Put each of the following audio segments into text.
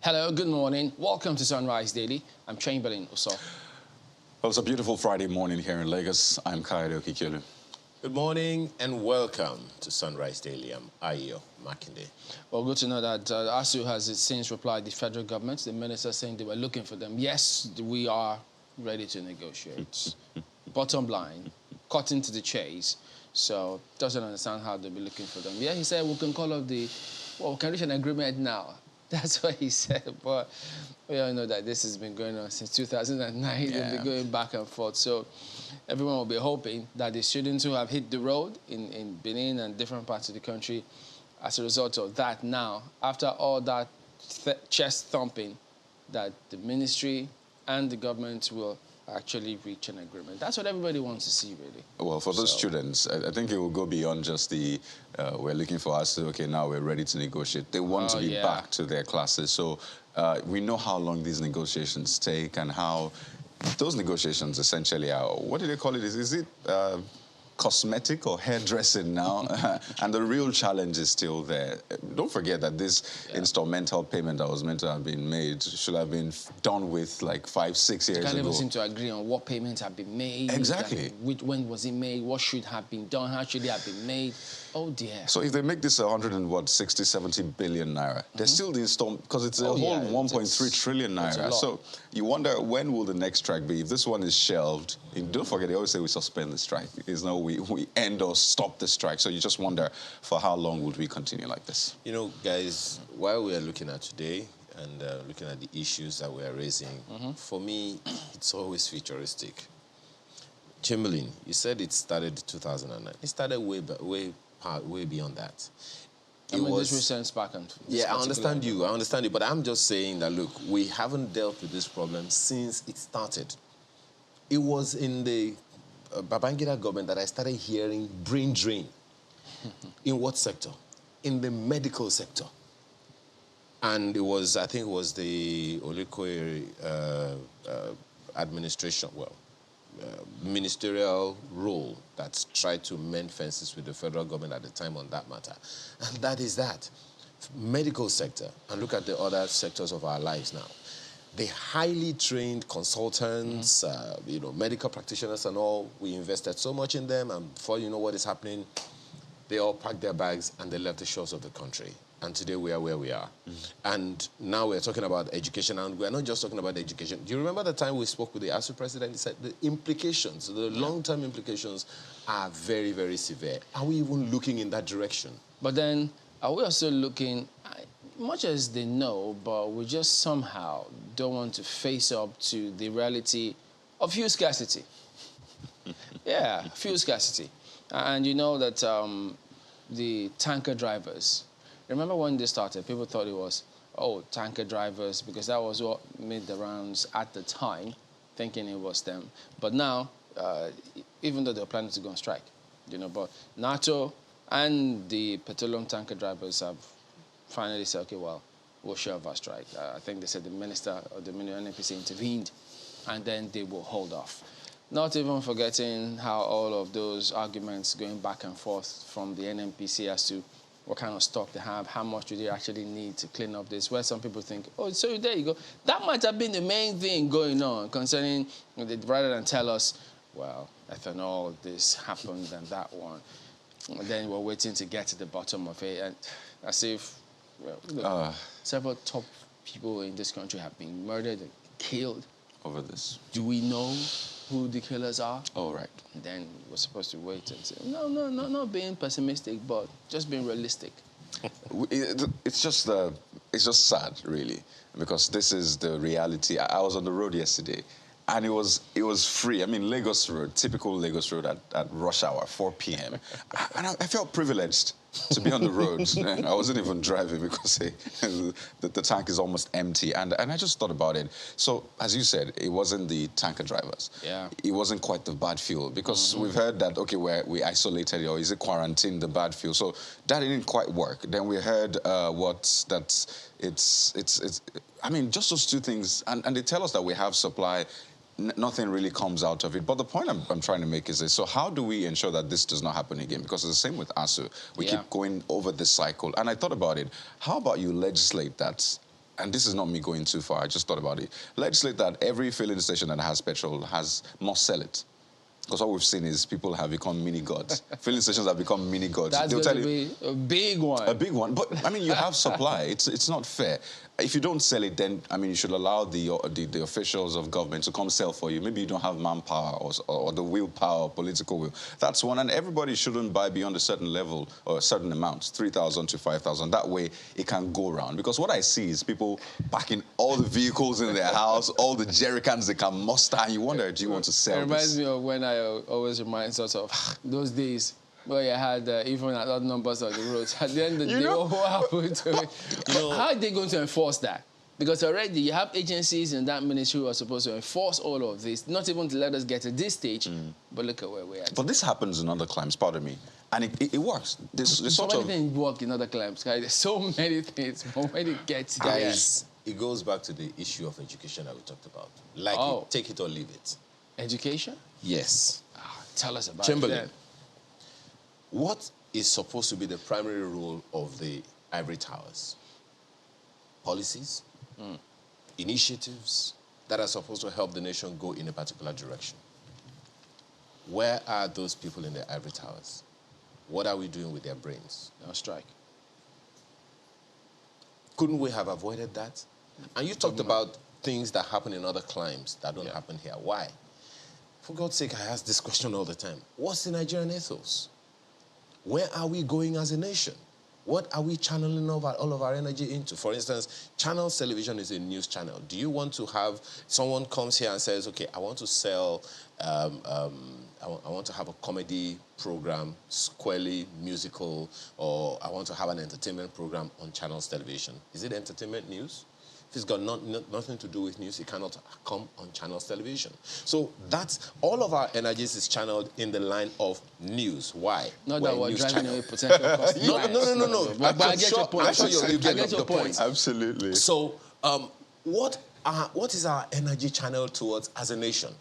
Hello, good morning. Welcome to Sunrise Daily. I'm Chamberlain Uso. Well, it's a beautiful Friday morning here in Lagos. I'm Kayode Okikiolu. Good morning and welcome to Sunrise Daily. I'm Ayo Makinde. Well, good to know that ASUU has since replied the federal government. The minister saying they were looking for them. Yes, we are ready to negotiate. Bottom line, cutting to the chase. So doesn't understand how they'll be looking for them. Yeah, he said we can call up we can reach an agreement now. That's what he said. But we all know that this has been going on since 2009. Yeah. They've been going back and forth. So everyone will be hoping that the students who have hit the road in Benin and different parts of the country, as a result of that now, after all that chest thumping, that the ministry and the government will actually reach an agreement. That's what everybody wants to see, really. Well, for those students, I think it will go beyond just the, we're looking for us, okay, now we're ready to negotiate. They want to be back to their classes. So we know how long these negotiations take and how those negotiations essentially are, what do they call it? Is it cosmetic or hairdressing now? And the real challenge is still there. Don't forget that this instrumental payment that was meant to have been made should have been done with like 5-6 years ago. They can't even seem to agree on what payments have been made. Exactly. When was it made? What should have been done? How should it have been made? Oh dear. So if they make this 70 billion naira, there's still the installment, because it's a whole 1.3 trillion naira. So you wonder, when will the next strike be? If this one is shelved, don't forget, they always say we suspend the strike. It's no, we end or stop the strike. So you just wonder, for how long would we continue like this? You know, guys, while we are looking at today and looking at the issues that we are raising, for me, it's always futuristic. Chamberlain, you said it started 2009. It started way beyond that. This recent back and yeah, I understand you, but I'm just saying that, look, we haven't dealt with this problem since it started. It was in the Babangida government that I started hearing brain drain. In what sector? In the medical sector. And it was, I think it was the Olikoye administration, ministerial role that tried to mend fences with the federal government at the time on that matter. And that is that. Medical sector, and look at the other sectors of our lives now. The highly trained consultants, medical practitioners and all, we invested so much in them, and before you know what is happening, they all packed their bags and they left the shores of the country. And today we are where we are. And now we're talking about education, and we're not just talking about education. Do you remember the time we spoke with the ASUU president? He said the implications, the long-term implications are very, very severe. Are we even looking in that direction? But then, are we also looking, much as they know, but we just somehow don't want to face up to the reality of fuel scarcity. Yeah, fuel scarcity. And you know that the tanker drivers, remember when they started, people thought it was, tanker drivers, because that was what made the rounds at the time, thinking it was them. But now, even though they were planning to go on strike, but NATO and the petroleum tanker drivers have finally said, okay, well, we'll shelve our strike. I think they said the minister or the NNPC intervened, and then they will hold off. Not even forgetting how all of those arguments going back and forth from the NNPC as to what kind of stock they have, how much do they actually need to clean up this, where some people think, so there you go. That might have been the main thing going on concerning, rather than tell us, well, ethanol, this happened and that one. And then we're waiting to get to the bottom of it, and as if several top people in this country have been murdered and killed. Over this. Do we know who the killers are? Oh, right. And then we're supposed to wait and say, no, not being pessimistic, but just being realistic. It's just sad, really, because this is the reality. I was on the road yesterday, and it was free. I mean, Lagos Road, typical Lagos Road at rush hour, 4 p.m. And I felt privileged to be on the road. I wasn't even driving because the tank is almost empty. And I just thought about it. So, as you said, it wasn't the tanker drivers. Yeah. It wasn't quite the bad fuel, because we've heard that, okay, we isolated, or is it quarantine, the bad fuel? So that didn't quite work. Then we heard I mean, just those two things. And they tell us that we have supply. Nothing really comes out of it. But the point I'm trying to make is this. So how do we ensure that this does not happen again? Because it's the same with ASUU. We keep going over this cycle. And I thought about it. How about you legislate that and this is not me going too far, I just thought about it, legislate that every filling station that has petrol must sell it. Because what we've seen is people have become mini gods. Filling stations have become mini gods. That's They'll going to be a big one. A big one. But, I mean, you have supply. It's not fair. If you don't sell it, then, I mean, you should allow the officials of government to come sell for you. Maybe you don't have manpower or the willpower, political will. That's one. And everybody shouldn't buy beyond a certain level or a certain amount, 3,000 to 5,000. That way, it can go around. Because what I see is people packing all the vehicles in their house, all the jerry cans they can muster, and you wonder, do you want to sell this? It reminds me of when I always remind sort of those days where you had even at odd numbers on the roads. At the end of the day, what happened to it? How are they going to enforce that? Because already you have agencies in that ministry who are supposed to enforce all of this, not even to let us get to this stage, but look at where we're at. But this happens in other climes, pardon me, and it works. So many things work in other climes, guys. There's so many things, but when it gets there... Guys, it goes back to the issue of education that we talked about. Like, take it or leave it. Education? Yes. Tell us about Chamberlain, it. what is supposed to be the primary role of the ivory towers? Policies, initiatives that are supposed to help the nation go in a particular direction. Where are those people in the ivory towers? What are we doing with their brains? No strike. Couldn't we have avoided that? And you talked about things that happen in other climes that don't happen here. Why? For God's sake, I ask this question all the time. What's the Nigerian ethos? Where are we going as a nation? What are we channeling all of our energy into? For instance, Channels Television is a news channel. Do you want to have someone comes here and says, okay, I want to sell, I want to have a comedy program, squarely musical, or I want to have an entertainment program on Channels Television. Is it entertainment news? If it's got nothing to do with news, it cannot come on Channels Television. So that's all of our energies is channeled in the line of news. Why? Not that we're driving away potential customers. No. But I get your point. I'm sure you get the point. Absolutely. So what is our energy channel towards as a nation?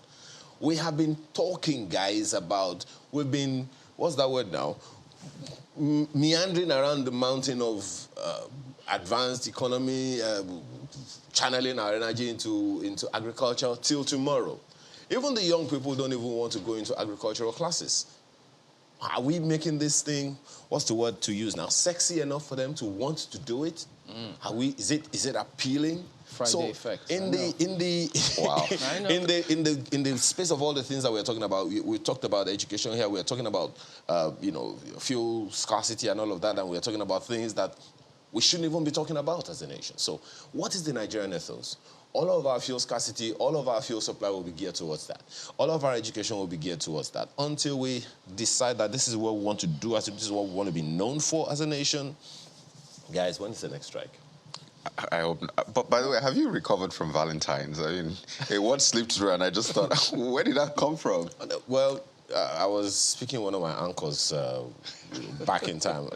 We have been talking, guys, about, what's that word now? Meandering around the mountain of advanced economy, channeling our energy into agriculture till tomorrow. Even the young people don't even want to go into agricultural classes. Are we making this thing, what's the word to use now, sexy enough for them to want to do it? Is it appealing? Friday effect. In the space of all the things that we're talking about, we talked about education here. We're talking about fuel scarcity and all of that, and we're talking about things that we shouldn't even be talking about as a nation. So, what is the Nigerian ethos? All of our fuel scarcity, all of our fuel supply will be geared towards that. All of our education will be geared towards that until we decide that this is what we want to do, this is what we want to be known for as a nation. Guys, when is the next strike? I hope not. But by the way, have you recovered from Valentine's? I mean, a word slipped through and I just thought, where did that come from? Well, I was speaking to one of my uncles back in time.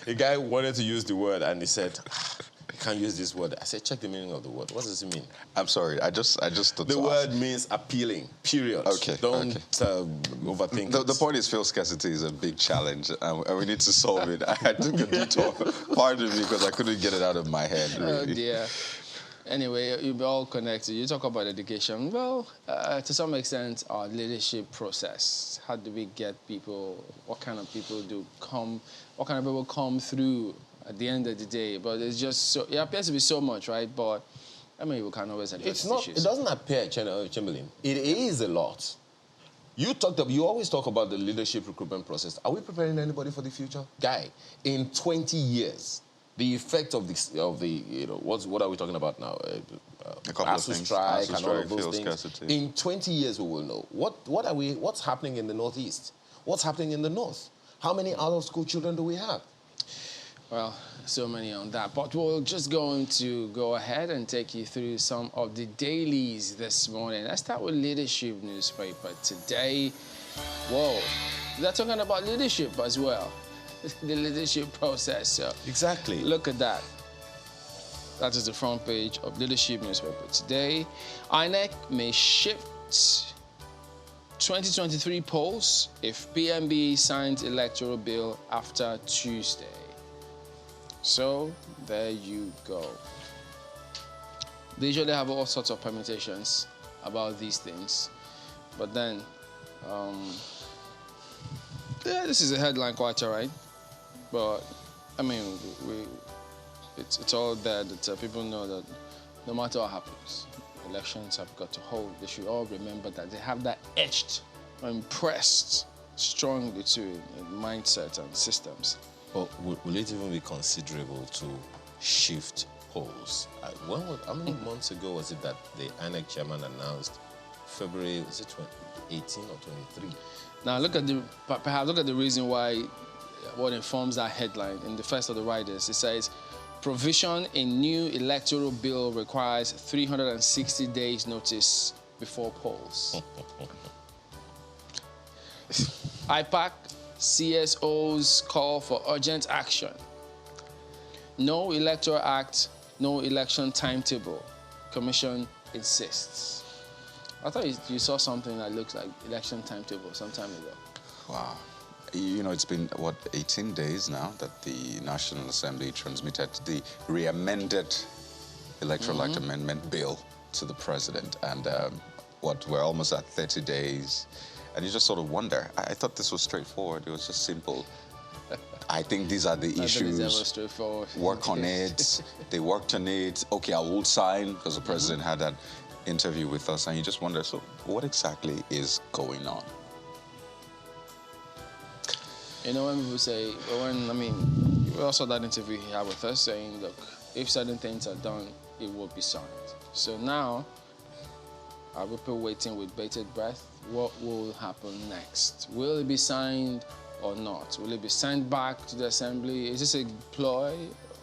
A guy wanted to use the word and he said, you can't use this word. I said, check the meaning of the word. What does it mean? I'm sorry. I just thought the word means appealing, period. Okay. Don't overthink the point is fuel scarcity is a big challenge and we need to solve it. I took a detour, pardon me, because I couldn't get it out of my head. Really. Oh, dear. Anyway, you'll be all connected. You talk about education. Well, to some extent, our leadership process. How do we get people? What kind of people what kind of people come through at the end of the day? But it's just so, it appears to be so much, right? But I mean, we can always address issues. It doesn't appear, Chamberlain. It is a lot. You always talk about the leadership recruitment process. Are we preparing anybody for the future? Guy, in 20 years, the effect of what are we talking about now? ASUU strike and all of those things. Scarcity. In 20 years, we will know. What's happening in the Northeast? What's happening in the North? How many out-of-school children do we have? Well, so many on that. But we're just going to go ahead and take you through some of the dailies this morning. Let's start with Leadership newspaper today. Whoa, they're talking about leadership as well. The leadership process. So exactly. Look at that. That is the front page of Leadership newspaper today. INEC may shift 2023 polls if PMB signs electoral bill after Tuesday. So there you go. They usually have all sorts of permutations about these things. But then, yeah, this is a headline quite all right. But, I mean, it's all there that people know that no matter what happens, elections have got to hold. They should all remember that they have that etched or impressed strongly to in mindset and systems. Well, will it even be considerable to shift polls? How many months ago was it that the INEC chairman announced February, was it 2018 or 23? Now perhaps look at the reason why, what informs that headline in the first of the riders. It says, provision in new electoral bill requires 360 days notice before polls. IPAC CSOs call for urgent action. No electoral act, no election timetable. Commission insists. I thought you saw something that looks like election timetable some time ago. Wow. You know, it's been, 18 days now that the National Assembly transmitted the re-amended Electoral Act Amendment Bill to the President. And we're almost at 30 days. And you just sort of wonder. I thought this was straightforward. It was just simple. I think these are the issues. Ever straightforward. Work on it. They worked on it. Okay, I will sign, because the President had that interview with us. And you just wonder, so what exactly is going on? You know, when people say, we also had that interview he had with us saying, look, if certain things are done, it will be signed. So now, are people waiting with bated breath? What will happen next? Will it be signed or not? Will it be sent back to the Assembly? Is this a ploy?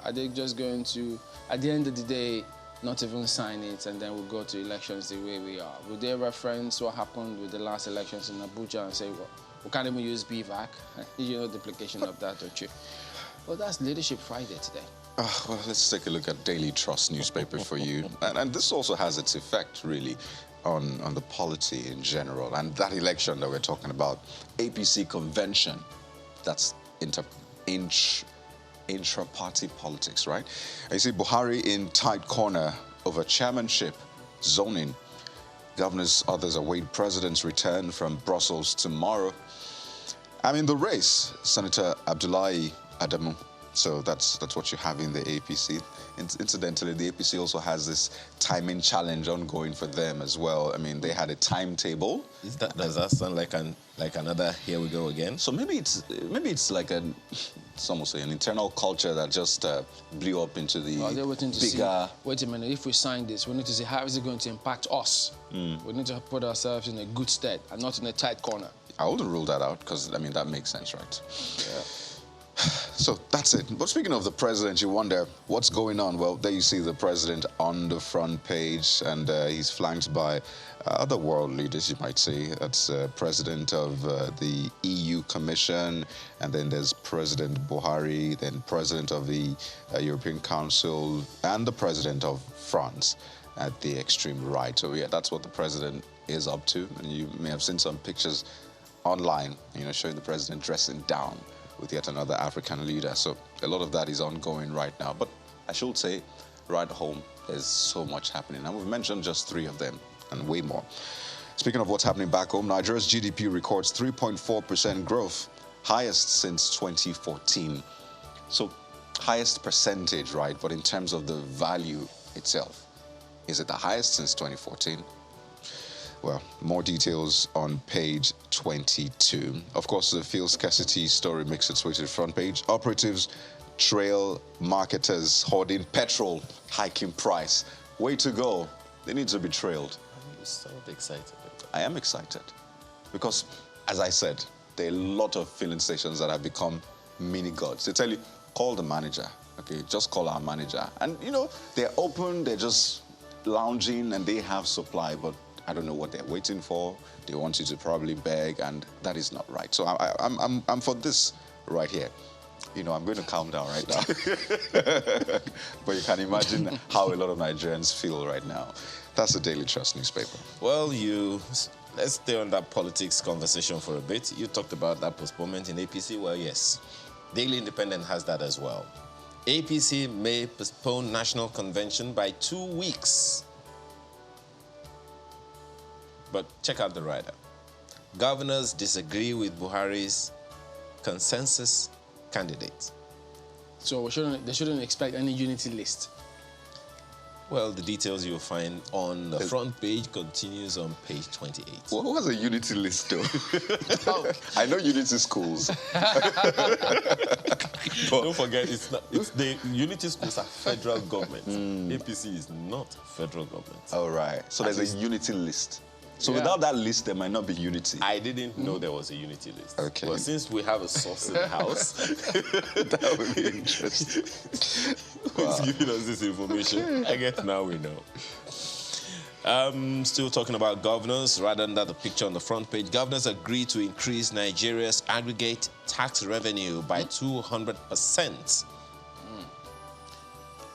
Are they just going to, at the end of the day, not even sign it and then we'll go to elections the way we are? Will they reference what happened with the last elections in Abuja and say, well, we can't even use BVAC? You know the implication of that, don't you? Well, that's Leadership Friday today. Well, let's take a look at Daily Trust newspaper for you. And this also has its effect, really, on the polity in general. And that election that we're talking about, APC convention, that's intra-party politics, right? And you see Buhari in tight corner over chairmanship, zoning. Governors, others await president's return from Brussels tomorrow. I'm in the race, Senator Abdullahi Adamu. So that's what you have in the APC. Incidentally, the APC also has this timing challenge ongoing for them as well. I mean, they had a timetable. Does that sound like another here we go again? So maybe it's like it's almost an internal culture that just blew up into the they're waiting to bigger. See, wait a minute, if we sign this, we need to see how is it going to impact us. We need to put ourselves in a good stead and not in a tight corner. I wouldn't rule that out because, I mean, that makes sense, right? Yeah. So that's it. But speaking of the president, you wonder what's going on. Well, there you see the president on the front page, and he's flanked by other world leaders, you might say. That's president of the EU Commission, and then there's President Buhari, then president of the European Council, and the president of France at the extreme right. So yeah, that's what the president is up to. And you may have seen some pictures online, showing the president dressing down with yet another African leader. So a lot of that is ongoing right now. But I should say, right home, there's so much happening. And we've mentioned just 3 of them and way more. Speaking of what's happening back home, Nigeria's GDP records 3.4% growth, highest since 2014. So highest percentage, right? But in terms of the value itself, is it the highest since 2014? Well, more details on page 22. Of course, the fuel scarcity story makes its way to the front page. Operatives trail marketers hoarding petrol, hiking price. Way to go. They need to be trailed. You sound excited. I am excited because, as I said, there are a lot of filling stations that have become mini gods. They tell you, call the manager. Okay, just call our manager. And, they're open, they're just lounging, and they have supply, but I don't know what they're waiting for. They want you to probably beg, and that is not right. So I'm for this right here. I'm going to calm down right now. But you can imagine how a lot of Nigerians feel right now. That's the Daily Trust newspaper. Well, let's stay on that politics conversation for a bit. You talked about that postponement in APC. Well, yes. Daily Independent has that as well. APC may postpone national convention by 2 weeks. But check out the rider. Governors disagree with Buhari's consensus candidate. So they shouldn't expect any unity list. Well, the details you'll find on the front page continues on page 28. What was a unity list, though? Oh. I know unity schools. Don't forget, it's the unity schools are federal government. APC is not federal government. All right. So there's a unity list. So without that list, there might not be unity. I didn't know there was a unity list. Okay. But since we have a source in the house, That would be interesting. who's giving us this information? I guess now we know. Still talking about governors, right under the picture on the front page. Governors agreed to increase Nigeria's aggregate tax revenue by 200%.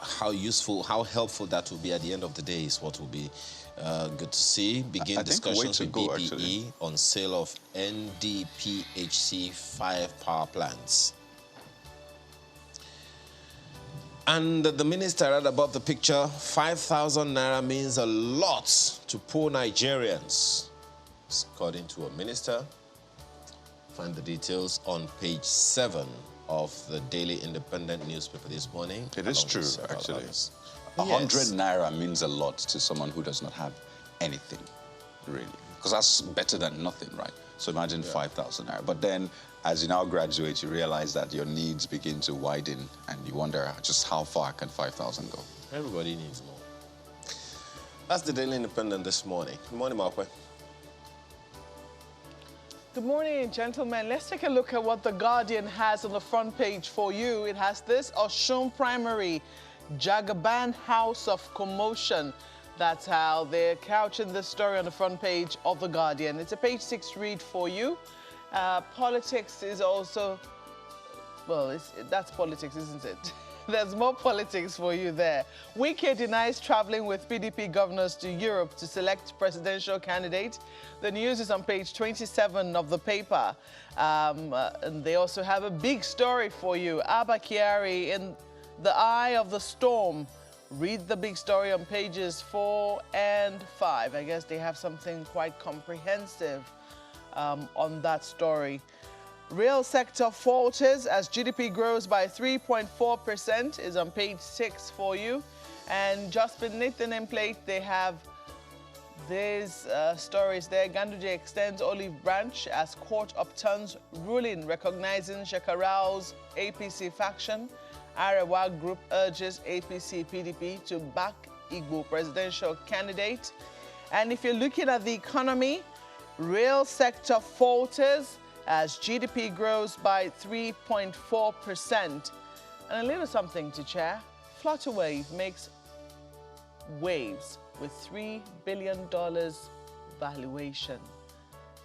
How useful, how helpful that will be at the end of the day is what will be good to see. Begin discussions with BPE on sale of NDPHC 5 power plants. And the minister right above the picture, 5,000 naira means a lot to poor Nigerians, according to a minister. Find the details on page 7 of the Daily Independent newspaper this morning. It is true, actually. Others. 100 naira means a lot to someone who does not have anything, really. Because that's better than nothing, right? So imagine 5,000 naira. But then, as you now graduate, you realize that your needs begin to widen, and you wonder just how far can 5,000 go? Everybody needs more. That's the Daily Independent this morning. Good morning, Markwe. Good morning, gentlemen. Let's take a look at what The Guardian has on the front page for you. It has this: Osun Primary, Jagaban House of Commotion. That's how they're couching this story on the front page of The Guardian. It's a page 6 read for you. Politics is also, well, that's politics, isn't it? There's more politics for you there. Wike denies traveling with PDP governors to Europe to select presidential candidate. The news is on page 27 of the paper. And they also have a big story for you. Abba Kyari in the eye of the storm. Read the big story on pages 4 and 5. I guess they have something quite comprehensive on that story. Real sector falters as GDP grows by 3.4% is on page 6 for you. And just beneath the nameplate, they have these stories there. Ganduje extends olive branch as court upturns ruling recognizing Shekarau's APC faction. Arewa group urges APC PDP to back Igbo presidential candidate. And if you're looking at the economy, real sector falters as GDP grows by 3.4%. And a little something to share. Flutterwave makes waves with $3 billion valuation.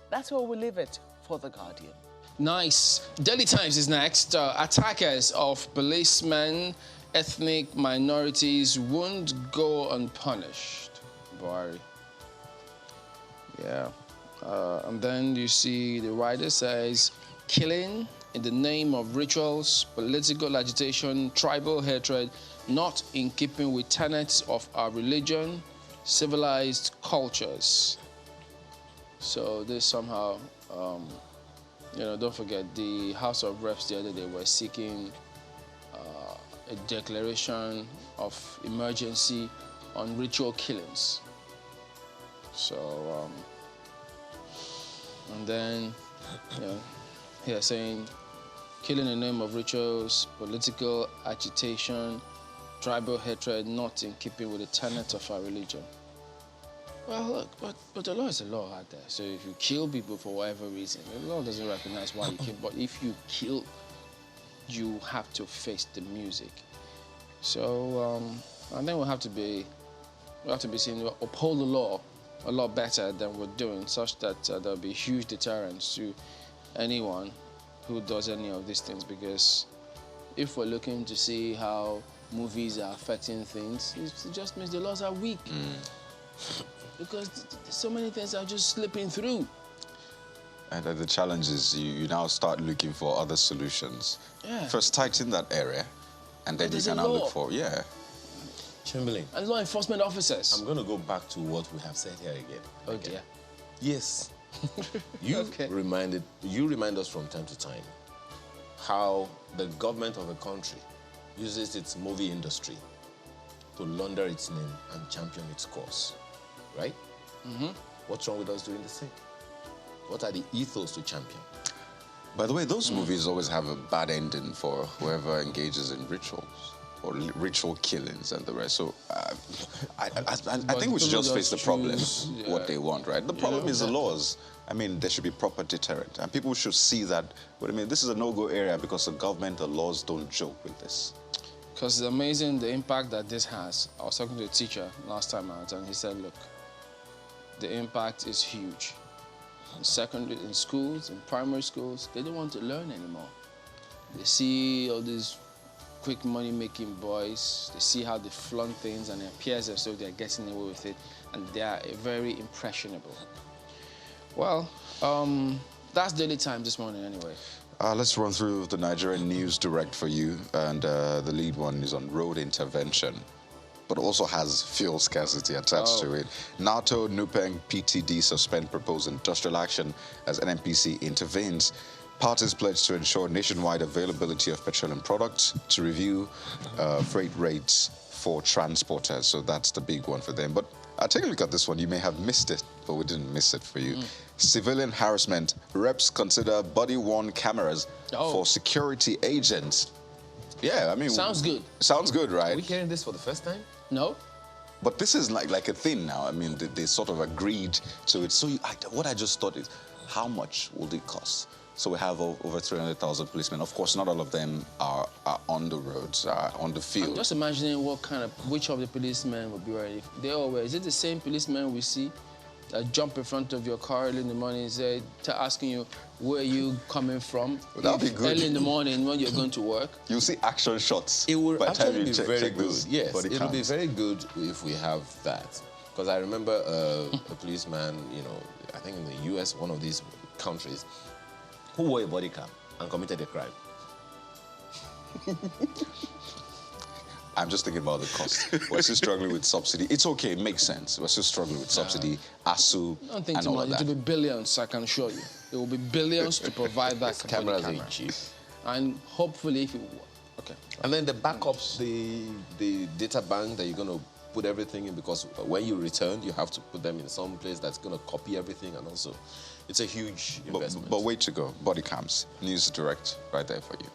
That's where we leave it for The Guardian. Nice. Daily Times is next. Attackers of policemen, ethnic minorities won't go unpunished. Buhari. Yeah. And then you see the writer says, killing in the name of rituals, political agitation, tribal hatred, not in keeping with tenets of our religion, civilized cultures. So this somehow, don't forget, the House of Reps the other day were seeking a declaration of emergency on ritual killings. So, and then, here saying, killing in the name of rituals, political agitation, tribal hatred, not in keeping with the tenets of our religion. Well, look, but the law is a law out there. So if you kill people for whatever reason, the law doesn't recognize why you kill. But if you kill, you have to face the music. So I think we'll have to be seen to uphold the law a lot better than we're doing, such that there'll be huge deterrence to anyone who does any of these things. Because if we're looking to see how movies are affecting things, it just means the laws are weak. Because so many things are just slipping through. And the challenge is you now start looking for other solutions. Yeah. First, tighten that area, and then you can now look for, Chamberlain. And law enforcement officers. I'm going to go back to what we have said here again. Oh dear. Yes. You remind us from time to time how the government of a country uses its movie industry to launder its name and champion its cause, right? What's wrong with us doing the same? What are the ethos to champion? By the way, those movies always have a bad ending for whoever engages in rituals or ritual killings and the rest. So I think we should just face the problem, what they want, right? The problem is the laws. I mean, there should be proper deterrent. And people should see that, but I mean, this is a no-go area because the government, the laws don't joke with this. Because it's amazing the impact that this has. I was talking to a teacher last time out, and he said, look, the impact is huge. In schools, in primary schools, they don't want to learn anymore. They see all these quick money-making boys, they see how they flaunt things, and it appears as though they're getting away with it, and they are very impressionable. Well, that's Daily Time this morning anyway. Let's run through the Nigerian News Direct for you, and the lead one is on road intervention, but also has fuel scarcity attached to it. NATO, NUPENG, PTD suspend proposed industrial action as NNPC intervenes. Parties pledge to ensure nationwide availability of petroleum products, to review freight rates for transporters. So that's the big one for them. But take a look at this one. You may have missed it, but we didn't miss it for you. Civilian harassment. Reps consider body-worn cameras for security agents. Yeah, I mean... Sounds good. Sounds good, right? Are we hearing this for the first time? No? But this is like a thing now. I mean, they sort of agreed to it. So what I just thought is, how much will it cost? So we have over 300,000 policemen. Of course, not all of them are on the roads, on the field. I'm just imagining which of the policemen will be ready. They all wear. Is it the same policemen we see that jump in front of your car early in the morning and say, asking you, where are you coming from? Well, that'll be good. Early in the morning when you're going to work. You'll see action shots. It will actually be very check good. those Yes, body it'll be counts. very good if we have that. Because I remember a policeman, you know, I think in the US, one of these countries, who wore a body cam and committed a crime. I'm just thinking about the cost. We're still struggling with subsidy. It's okay, it makes sense. We're still struggling with subsidy, ASUU, Don't think and too all much. of that. It will be billions, I can assure you. It will be billions to provide that Cameras camera. ain't cheap. And hopefully, if it okay. And then the backups, the data bank that you're going to put everything in, because when you return, you have to put them in some place that's going to copy everything, and also, it's a huge investment. But wait to go. Body cams, News Direct, right there for you.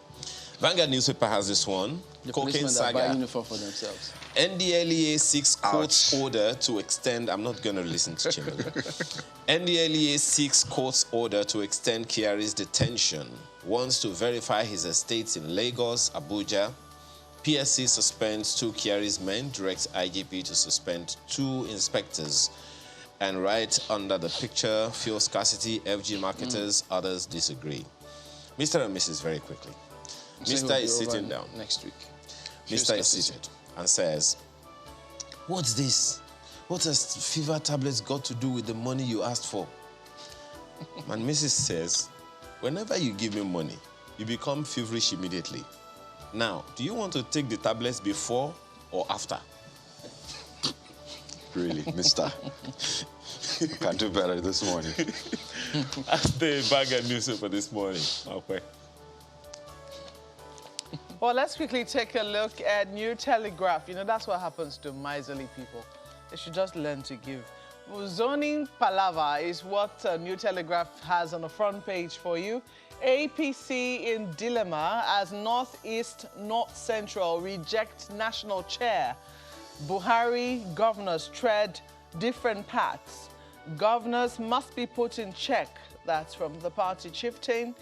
Vanguard newspaper has this one. The Cocaine policemen that buy saga. uniform for themselves. NDLEA seeks court's order to extend... I'm not going to listen to Chimere. NDLEA seeks court's order to extend Kyari's detention. Wants to verify his estates in Lagos, Abuja. PSC suspends 2 Kyari's men, directs IGP to suspend 2 inspectors. And right under the picture, fuel scarcity, FG marketers, others disagree. Mr. and Mrs. very quickly. Mr. is sitting down. Next week. Mr. is seated and says, what's this? What has fever tablets got to do with the money you asked for? And Mrs. says, whenever you give me money, you become feverish immediately. Now, do you want to take the tablets before or after? Really, mister. You can do better this morning. That's the Vanguard newspaper this morning. Okay. Well, let's quickly take a look at New Telegraph. You know, that's what happens to miserly people. They should just learn to give. Zoning palaver is what New Telegraph has on the front page for you. APC in dilemma as Northeast North Central reject national chair. Buhari governors tread different paths. Governors must be put in check. That's from the party chieftain.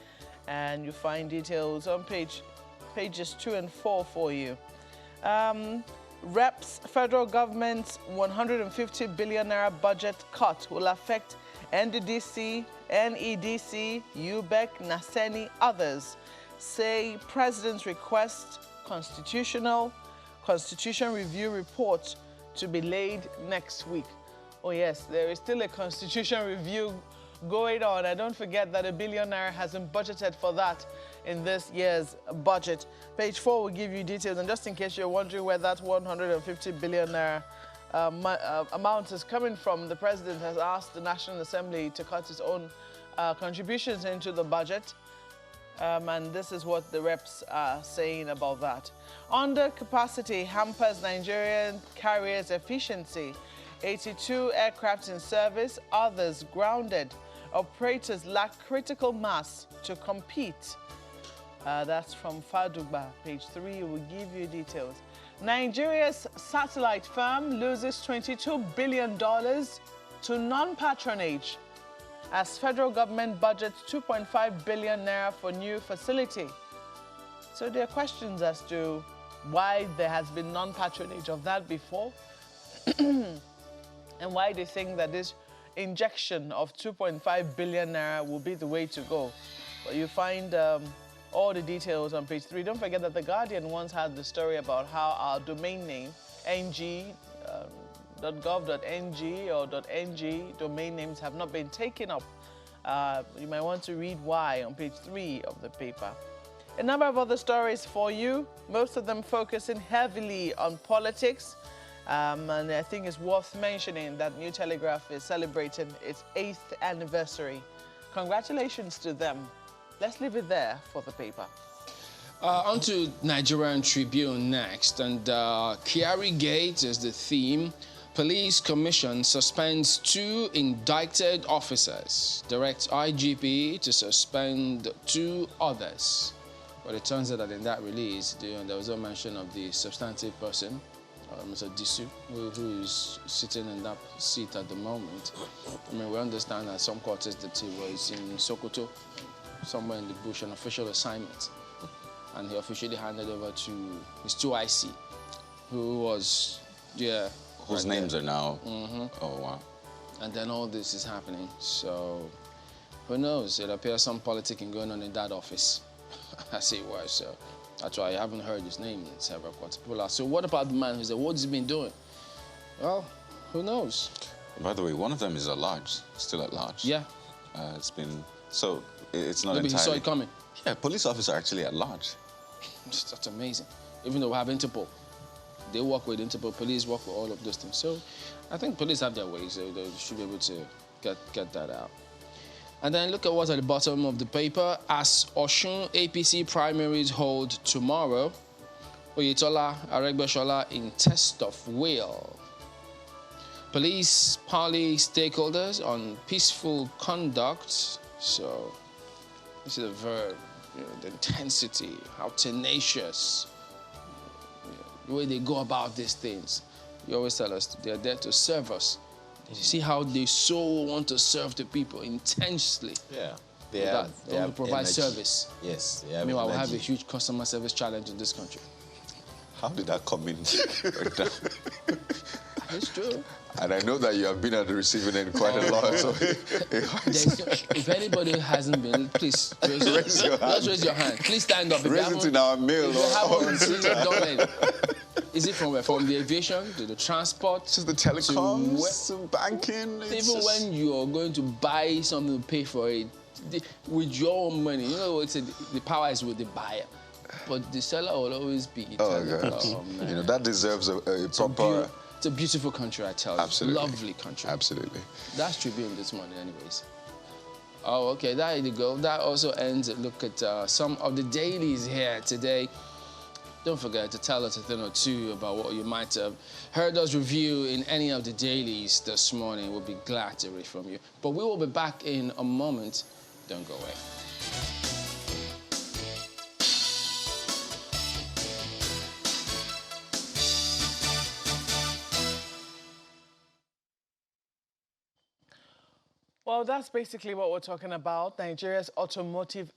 And you find details on pages 2 and 4 for you. Reps federal government's 150 billion naira budget cut will affect NDDC, NEDC, UBEC, NASENI, others. Say president's request constitution review report to be laid next week. Oh yes, there is still a constitution review going on. And don't forget that $1 billion hasn't budgeted for that in this year's budget. Page 4 will give you details. And just in case you're wondering where that 150 billion amount is coming from, the president has asked the National Assembly to cut its own contributions into the budget. And this is what the reps are saying about that. Under capacity hampers Nigerian carriers' efficiency. 82 aircraft in service, others grounded. Operators lack critical mass to compete. That's from Fadugba, page 3. We'll give you details. Nigeria's satellite firm loses $22 billion to non-patronage as federal government budgets 2.5 billion naira for new facility. So there are questions as to why there has been non-patronage of that before and why they think that this injection of 2.5 billion naira will be the way to go. But you find all the details on page 3. Don't forget that The Guardian once had the story about how our domain name, .gov.ng or .ng domain names have not been taken up. You might want to read why on page 3 of the paper. A number of other stories for you, most of them focusing heavily on politics. And I think it's worth mentioning that New Telegraph is celebrating its 8th anniversary. Congratulations to them. Let's leave it there for the paper. On to Nigerian Tribune next, and Kyari Gate is the theme. Police Commission suspends 2 indicted officers, directs IGP to suspend 2 others. But it turns out that in that release, there was no mention of the substantive person, Mr. Disu, who is sitting in that seat at the moment. I mean, we understand that some quarters that he was in Sokoto, somewhere in the bush, an official assignment. And he officially handed over to his 2IC, who was, whose names are now. Oh, wow. And then all this is happening. So, who knows? It appears some politicking going on in that office, as it was. So, that's why I haven't heard his name in several quarters. People ask, so what about the man who said, what's he been doing? Well, who knows? By the way, one of them is at large, still at large. Yeah. It's been, so it's not Maybe entirely. he saw it coming. Yeah, police officer actually at large. That's amazing. Even though we have Interpol, they work with Interpol, police work with all of those things. So I think police have their ways, so they should be able to get that out. And then look at what's at the bottom of the paper. As ASUU APC primaries hold tomorrow, Oyetola Aregbesola in test of will. Police parley stakeholders on peaceful conduct. So this is a verb. The intensity, how tenacious, the way they go about these things. You always tell us they're there to serve us. You see how they so want to serve the people intensely. Yeah. They have provide energy. Service. Yes. Meanwhile, we have a huge customer service challenge in this country. How did that come in? It's true. And I know that you have been at the receiving end quite a lot. So if anybody hasn't been, please raise your hand. Just raise your hand. Please stand up. Raise it in our mail. If you haven't received it, don't let it. Is it from the aviation to the transport? To the telecoms, to banking. Even when you're going to buy something to pay for it, with your own money, you know what the power is with the buyer. But the seller will always be Italian. Oh, you know, that deserves a proper... It's a beautiful country, I tell you. Absolutely. Lovely country. Absolutely. That's Tribune this morning anyways. Oh, okay, there you go. That also ends a look at some of the dailies here today. Don't forget to tell us a thing or two about what you might have heard us review in any of the dailies this morning. We'll be glad to read from you. But we will be back in a moment. Don't go away. Well, that's basically what we're talking about, Nigeria's automotive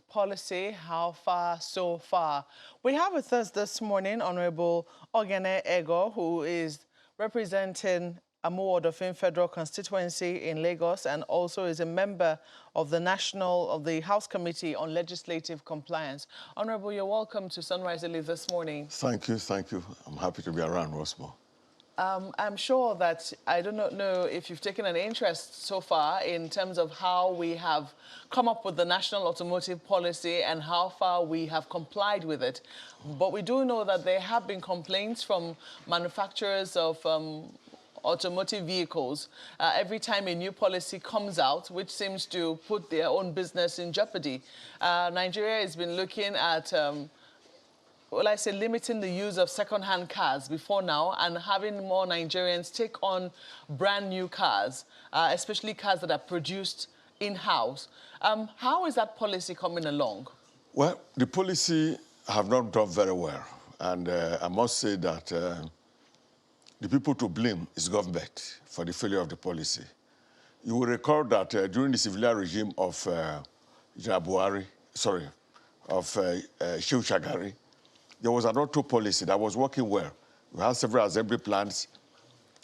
policy. How far, so far? We have with us this morning Honorable Ogene Ego, who is representing Amuwodofin Federal Constituency in Lagos and also is a member of the House Committee on Legislative Compliance. Honorable, you're welcome to Sunrise Elite this morning. Thank you, thank you. I'm happy to be around once more. I'm sure that I do not know if you've taken an interest so far in terms of how we have come up with the national automotive policy and how far we have complied with it. But we do know that there have been complaints from manufacturers of automotive vehicles every time a new policy comes out, which seems to put their own business in jeopardy. Nigeria has been looking at well, I say limiting the use of second-hand cars before now and having more Nigerians take on brand new cars, especially cars that are produced in-house. How is that policy coming along? Well, the policy have not done very well. And I must say that the people to blame is government for the failure of the policy. You will recall that during the civilian regime of Shehu Shagari, there was an auto policy that was working well. We had several assembly plants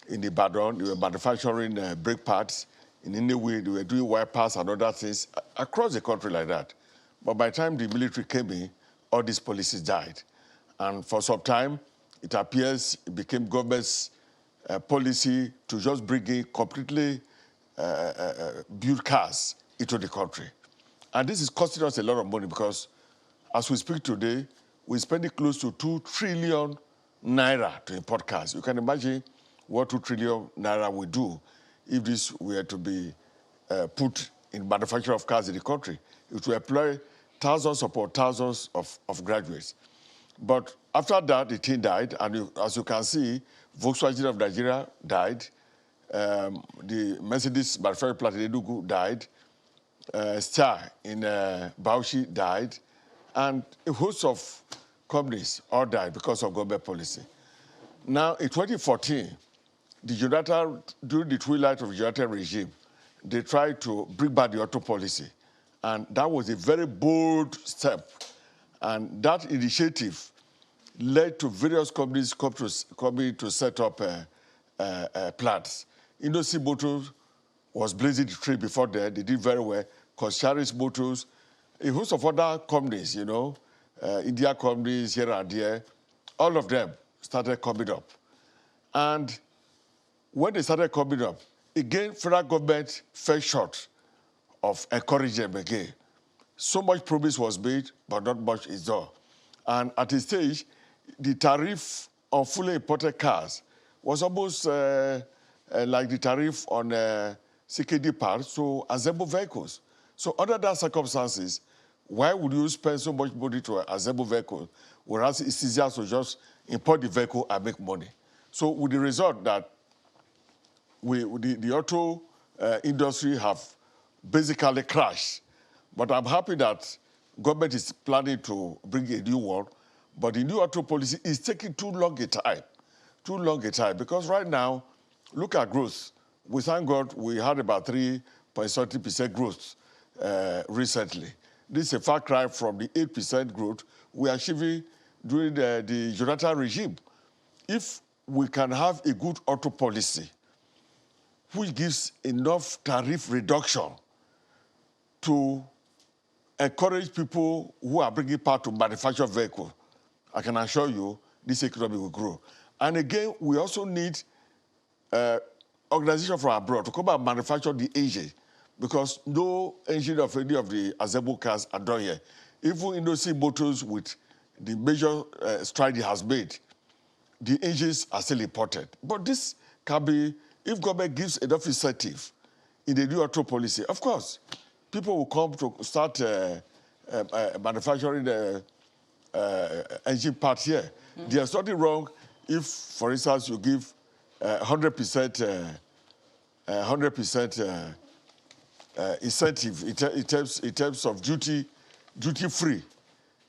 in Ibadan. They were manufacturing brake parts. In Inewi, they were doing wipers and other things across the country like that. But by the time the military came in, all these policies died. And for some time, it appears it became government's policy to just bring in completely built cars into the country. And this is costing us a lot of money because as we speak today, we're spending close to 2 trillion naira to import cars. You can imagine what 2 trillion naira would do if this were to be put in manufacture of cars in the country. It will employ thousands upon thousands of graduates. But after that, the thing died, and as you can see, Volkswagen of Nigeria died, the Mercedes manufacturing plant in Enugu died, Star in Bauchi died, and a host of companies all died because of government policy. Now, in 2014, during the twilight of the Jonathan regime, they tried to bring back the auto policy. And that was a very bold step. And that initiative led to various companies coming to set up plants. Indosi Motors was blazing the trail before that. They did very well. Consciaris Motors, a host of other companies, you know, India companies here and there, all of them started coming up. And when they started coming up, again, federal government fell short of encouraging them again. So much promise was made, but not much is done. And at a stage, the tariff on fully imported cars was almost like the tariff on CKD parts to assemble vehicles. So under that circumstances, why would you spend so much money to assemble vehicles, whereas it's easier to just import the vehicle and make money? So with the result that the auto industry have basically crashed. But I'm happy that government is planning to bring a new one. But the new auto policy is taking too long a time, because right now, look at growth. We thank God we had about 3.30% growth recently. This is a far cry from the 8% growth we are achieving during the Jonathan regime. If we can have a good auto policy, which gives enough tariff reduction to encourage people who are bringing part to manufacture vehicles, I can assure you this economy will grow. And again, we also need organization from abroad to come and manufacture the engine, because no engine of any of the assembled cars are done here. Even Indosi Motors, with the major stride it has made, the engines are still imported. But this can be, if government gives enough incentive in the new auto policy, of course, people will come to start manufacturing the engine parts here. Mm-hmm. There's nothing wrong if, for instance, you give 100% incentive in terms of duty free,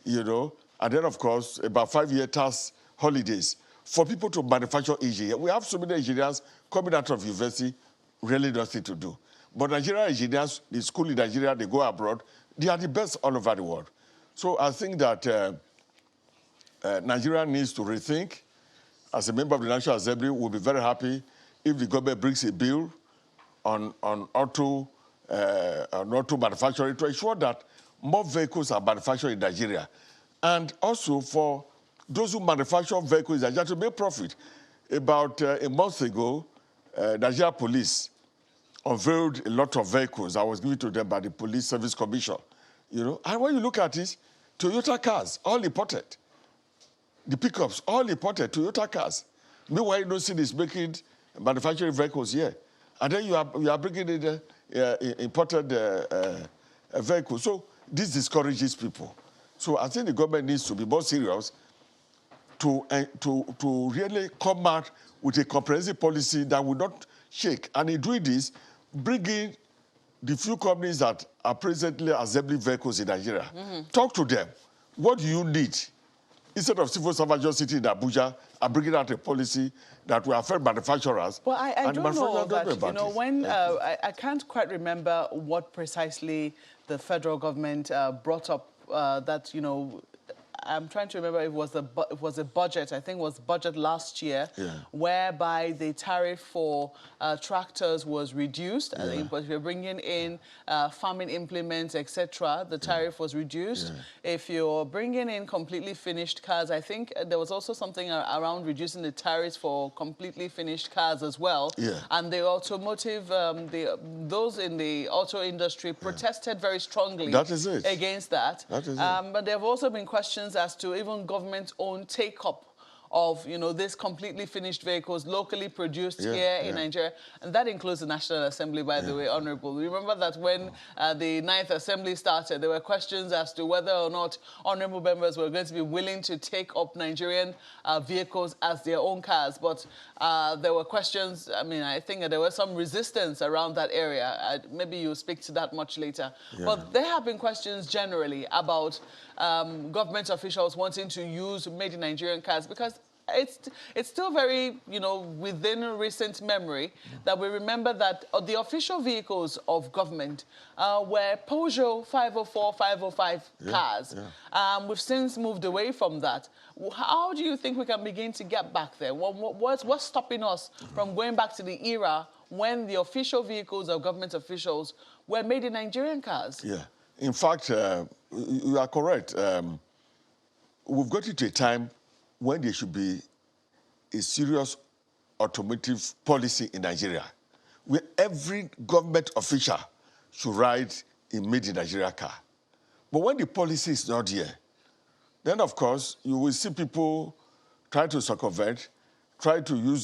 you know, and then of course about 5-year tax holidays for people to manufacture engines. We have so many engineers coming out of university, really nothing to do. But Nigerian engineers, the school in Nigeria, they go abroad, they are the best all over the world. So I think that Nigeria needs to rethink. As a member of the National Assembly, we'll be very happy if the government brings a bill on auto manufacturing to ensure that more vehicles are manufactured in Nigeria. And also for those who manufacture vehicles in Nigeria to make profit. About a month ago, Nigeria Police unveiled a lot of vehicles that was given to them by the Police Service Commission. You know, and when you look at it, Toyota cars, all imported. The pickups, all imported, Toyota cars. Meanwhile, you don't see this making manufacturing vehicles here. And then you are bringing in imported vehicles. So this discourages people. So I think the government needs to be more serious to really come out with a comprehensive policy that will not shake. And in doing this, bring in the few companies that are presently assembling vehicles in Nigeria. Talk to them. What do you need? Instead of civil servants just sitting in Abuja and bringing out a policy that will affect manufacturers. Well, I don't know that, you know, when I can't quite remember what precisely the federal government brought up that, you know, I'm trying to remember, it was a budget, I think it was budget last year, whereby the tariff for tractors was reduced. I think if you're bringing in farming implements, etc., the tariff was reduced. If you're bringing in completely finished cars, I think there was also something around reducing the tariffs for completely finished cars as well. And the automotive, those in the auto industry protested very strongly against that. But there have also been questions as to even government's own take-up of, you know, this completely finished vehicles locally produced here in Nigeria. And that includes the National Assembly, by the way, Honorable. Remember that when the 9th Assembly started, there were questions as to whether or not honorable members were going to be willing to take up Nigerian vehicles as their own cars. But there were questions, I mean, I think there was some resistance around that area. Maybe you'll speak to that much later. But there have been questions generally about government officials wanting to use made in Nigerian cars, because it's still very, you know, within recent memory that we remember that the official vehicles of government were Peugeot 504, 505 cars. We've since moved away from that. How do you think we can begin to get back there? What's stopping us from going back to the era when the official vehicles of government officials were made in Nigerian cars? In fact, you are correct. We've got into a time when there should be a serious automotive policy in Nigeria, where every government official should ride a made-in-Nigeria car. But when the policy is not here, then, of course, you will see people try to circumvent, try to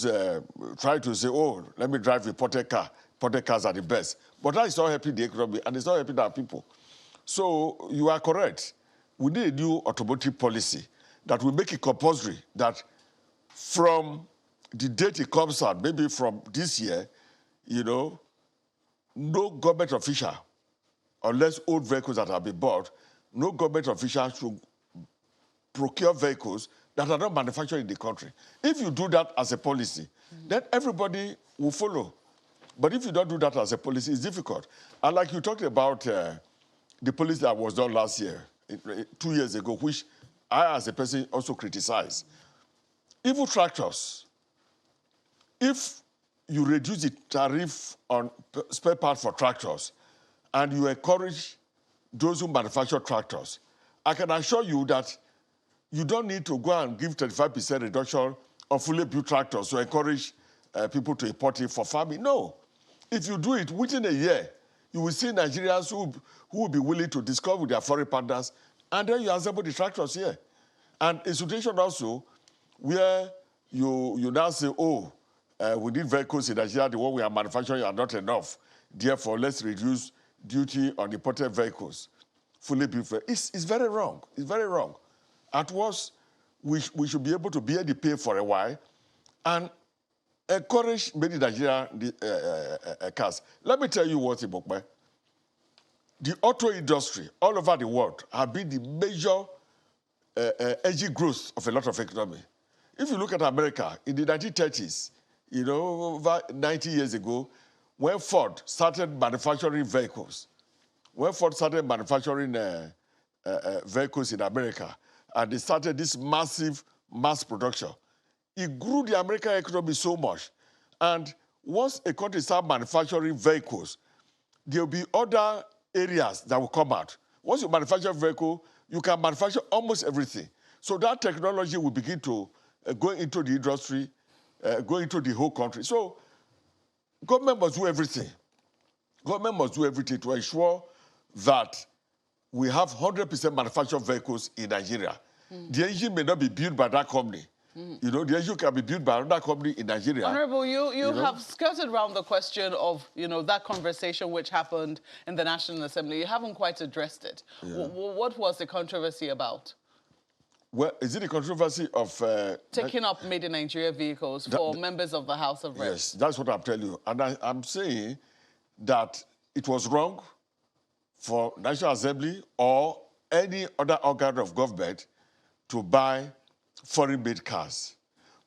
say, oh, let me drive a imported car. Imported cars are the best. But that is not helping the economy, and it's not helping our people. So you are correct. We need a new automotive policy that will make it compulsory that from the date it comes out, maybe from this year, you know, no government official, unless old vehicles that have been bought, no government official should procure vehicles that are not manufactured in the country. If you do that as a policy, then everybody will follow. But if you don't do that as a policy, it's difficult. And like you talked about the policy that was done last year, 2 years ago, which I, as a person, also criticize. Even tractors, if you reduce the tariff on spare parts for tractors and you encourage those who manufacture tractors, I can assure you that you don't need to go and give 35% reduction on fully built tractors to encourage people to import it for farming. No. If you do it within a year, you will see Nigerians who will be willing to discuss with their foreign partners, and then you assemble the tractors here. And a situation also where you now say, oh, we need vehicles in Nigeria, the one we are manufacturing are not enough. Therefore, let's reduce duty on imported vehicles. Fully built vehicles. It's very wrong. It's very wrong. At worst, we should be able to bear the pay for a while and encourage made in Nigeria cars. Let me tell you what, Ibokwe. The auto industry all over the world have been the major engine growth of a lot of economy. If you look at America, in the 1930s, you know, over 90 years ago, when Ford started manufacturing vehicles, vehicles in America, and they started this massive mass production, it grew the American economy so much. And once a country starts manufacturing vehicles, there will be other areas that will come out. Once you manufacture a vehicle, you can manufacture almost everything. So that technology will begin to go into the industry, going to the whole country. So government must do everything. Government must do everything to ensure that we have 100% manufactured vehicles in Nigeria. The engine may not be built by that company. You know, the engine can be built by another company in Nigeria. Honorable, you have skirted around the question of, that conversation which happened in the National Assembly. You haven't quite addressed it. Yeah. What was the controversy about? Well, is it the controversy of... taking up Made in Nigeria vehicles for members of the House of Reps? Yes, that's what I'm telling you. And I'm saying that it was wrong for National Assembly or any other organ of government to buy foreign-made cars.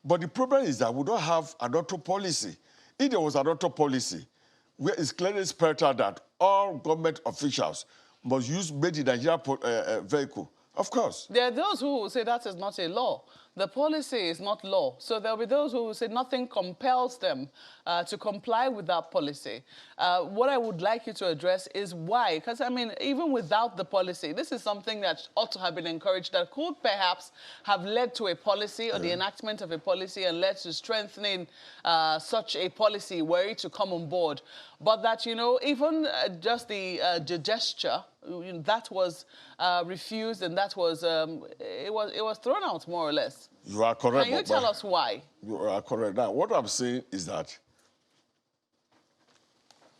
But the problem is that we don't have an auto policy. If there was an auto policy, where it's clearly spelled out that all government officials must use Made in Nigeria vehicle. Of course. There are those who will say that is not a law. The policy is not law. So there will be those who will say nothing compels them to comply with that policy. What I would like you to address is why. Because, I mean, even without the policy, this is something that ought to have been encouraged, that could perhaps have led to a policy or the enactment of a policy and led to strengthening such a policy were it to come on board. But that, even just the gesture, that was refused, and that was it was thrown out more or less. You are correct. Can you tell us why? You are correct. Now, what I'm saying is that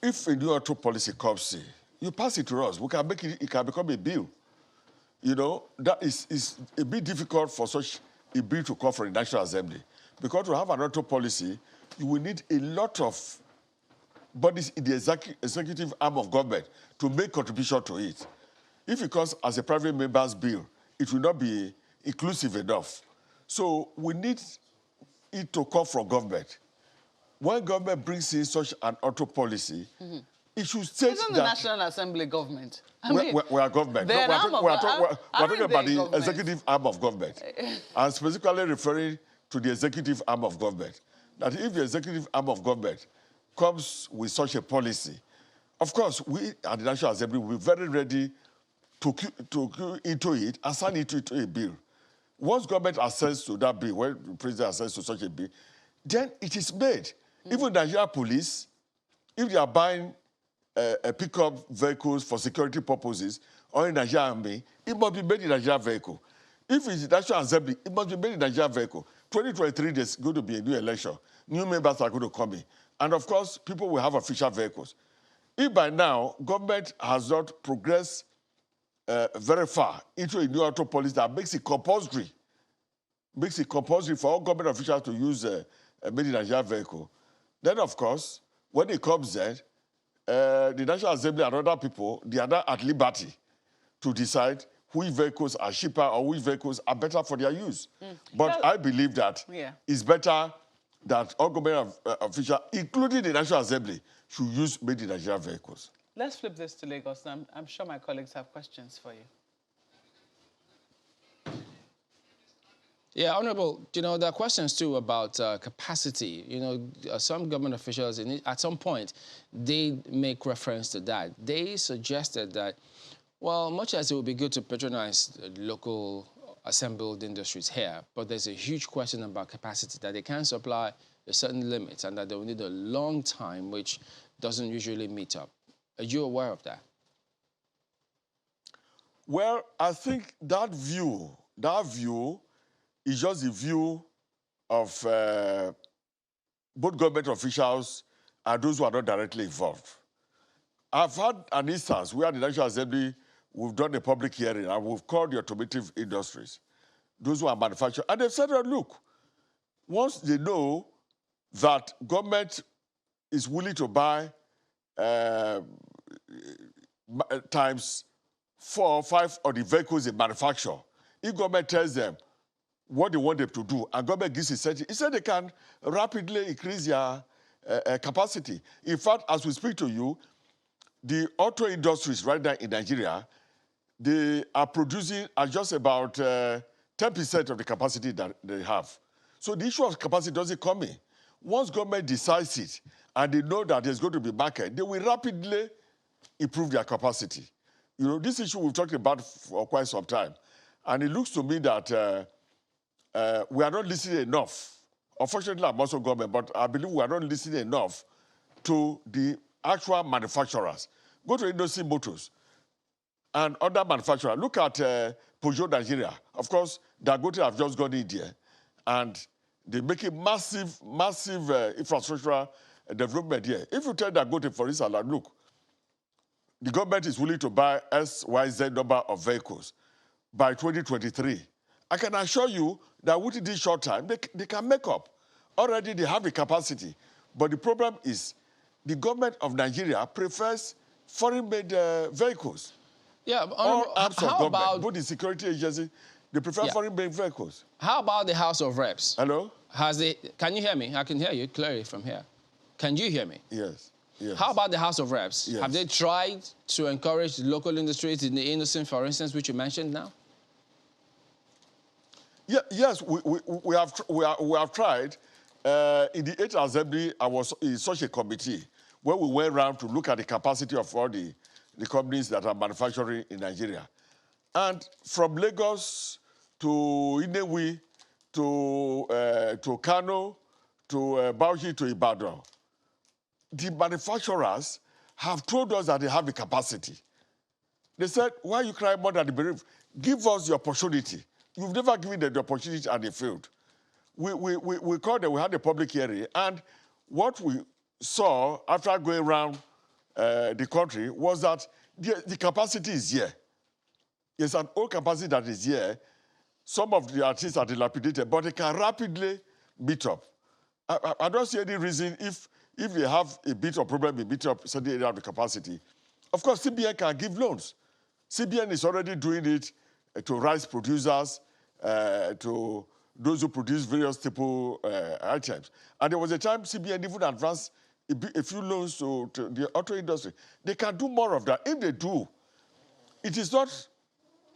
if a new auto policy comes in, you pass it to us. We can make it. It can become a bill. That is a bit difficult for such a bill to come from the National Assembly, because to have an auto policy, you will need a lot of bodies in the executive arm of government to make contribution to it. If it comes as a private member's bill, it will not be inclusive enough. So we need it to come from government. When government brings in such an auto policy, it should state Isn't that... the National Assembly government? We are government. We're talking about the executive arm of government. I'm specifically referring to the executive arm of government. That if the executive arm of government comes with such a policy, of course, we at the National Assembly will be very ready to go into it and sign it into a bill. Once government assents to that bill, when the president assents to such a bill, then it is made. Even Nigeria police, if they are buying pickup vehicles for security purposes or in Nigeria Army, it must be made in Nigeria vehicle. If it's National Assembly, it must be made in Nigeria vehicle. 2023, there's going to be a new election. New members are going to come in. And of course, people will have official vehicles. If by now, government has not progressed very far into a new auto policy that makes it compulsory for all government officials to use a Made in Nigeria vehicle, then of course, when it comes there, the National Assembly and other people, they are not at liberty to decide which vehicles are cheaper or which vehicles are better for their use. But I believe that it's better that all government officials, including the National Assembly, should use Made in Nigeria vehicles. Let's flip this to Lagos. I'm sure my colleagues have questions for you. Yeah, Honorable, there are questions too about capacity. Some government officials, at some point, they make reference to that. They suggested that, well, much as it would be good to patronize local assembled industries here, but there's a huge question about capacity, that they can't supply a certain limit and that they will need a long time, which doesn't usually meet up. Are you aware of that? Well, I think that view is just the view of both government officials and those who are not directly involved. I've had an instance where the National Assembly, we've done a public hearing and we've called the automotive industries, those who are manufacturing, and they've said, look, once they know that government is willing to buy times 4 or 5 of the vehicles they manufacture, if government tells them what they want them to do, and government gives incentive, it said they can rapidly increase their capacity. In fact, as we speak to you, the auto industries right now in Nigeria, they are producing at just about 10% of the capacity that they have. So the issue of capacity doesn't come in. Once government decides it, and they know that there's going to be market, they will rapidly improve their capacity. This issue we've talked about for quite some time. And it looks to me that we are not listening enough unfortunately, I'm also government, but I believe we are not listening enough to the actual manufacturers. Go to Industry Motors and other manufacturers. Look at Peugeot Nigeria. Of course, Dangote have just gone in there, and they're making massive infrastructural development here. If you tell Dangote, for instance, like, look, the government is willing to buy XYZ number of vehicles by 2023, I can assure you that within this short time, they can make up. Already they have the capacity. But the problem is the government of Nigeria prefers foreign-made vehicles. Yeah, All arms of government, about, both the security agency, they prefer foreign-made vehicles. How about the House of Reps? Hello? Can you hear me? I can hear you clearly from here. Can you hear me? Yes. Yes. How about the House of Reps? Yes. Have they tried to encourage local industries in the industry, for instance, which you mentioned now? Yeah, yes, we have tried. In the 8th Assembly, I was in such a committee where we went around to look at the capacity of all the companies that are manufacturing in Nigeria. And from Lagos to Inewi to Kano to Bauchi to Ibadan, the manufacturers have told us that they have the capacity. They said, why are you crying more than the bereaved? Give us the opportunity. You've never given them the opportunity and they failed. We called them, we had a public hearing, and what we saw after going around the country was that the capacity is here. There's an old capacity that is here. Some of the artists are dilapidated, but they can rapidly meet up. I don't see any reason if they have a bit of problem in meet up, so they have the capacity. Of course, CBN can give loans. CBN is already doing it to rice producers, to those who produce various staple items. And there was a time CBN even advanced a few loans to the auto industry. They can do more of that. If they do, it is not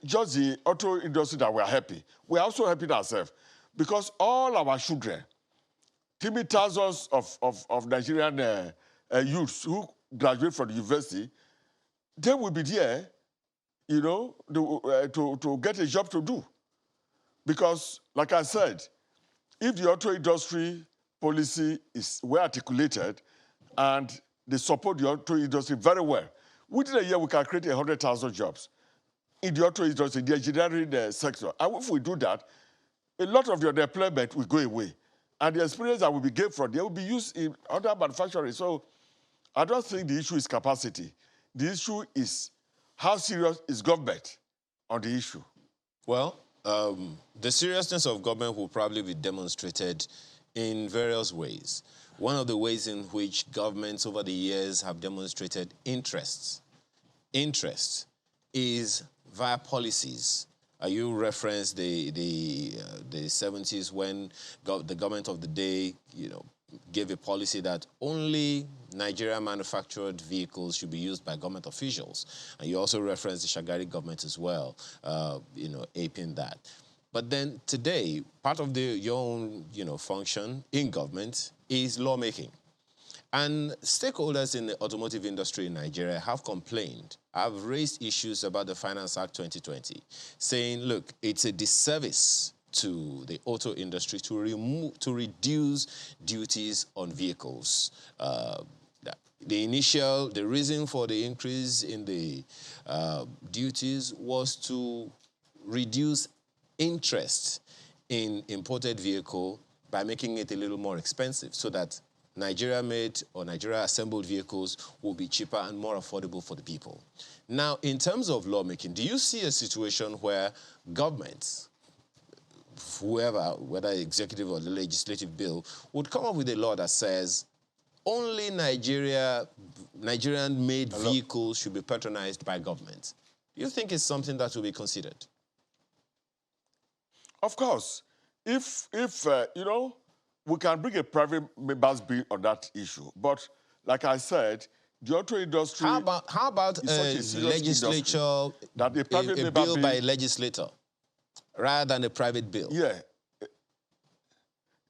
just the auto industry that we are happy. We are also helping ourselves because all our children, thousands of Nigerian youths who graduate from the university, they will be there, you know, to get a job to do. Because, like I said, if the auto industry policy is well articulated and they support the auto industry very well, within a year we can create 100,000 jobs in the auto industry, the engineering sector. And if we do that, a lot of the unemployment will go away. And the experience that will be gained from there will be used in other manufacturing. So I don't think the issue is capacity. The issue is how serious is government on the issue. Well, the seriousness of government will probably be demonstrated in various ways. One of the ways in which governments over the years have demonstrated interest is via policies. You referenced the 70s when the government of the day, you know, gave a policy that only Nigerian manufactured vehicles should be used by government officials. And you also referenced the Shagari government as well, you know, aping that. But then today, part of your own, you know, function in government is lawmaking. And stakeholders in the automotive industry in Nigeria have complained, have raised issues about the Finance Act 2020, saying, look, it's a disservice to the auto industry to reduce duties on vehicles. The reason for the increase in the duties was to reduce interest in imported vehicle by making it a little more expensive so that Nigeria-made or Nigeria-assembled vehicles will be cheaper and more affordable for the people. Now, in terms of lawmaking, do you see a situation where governments, whoever, whether executive or the legislative bill, would come up with a law that says only Nigerian-made vehicles should be patronized by government? Do you think it's something that will be considered? Of course. If you know, we can bring a private member's bill on that issue. But like I said, the auto industry... How about a legislature, that a bill by a legislator, rather than a private bill? Yeah.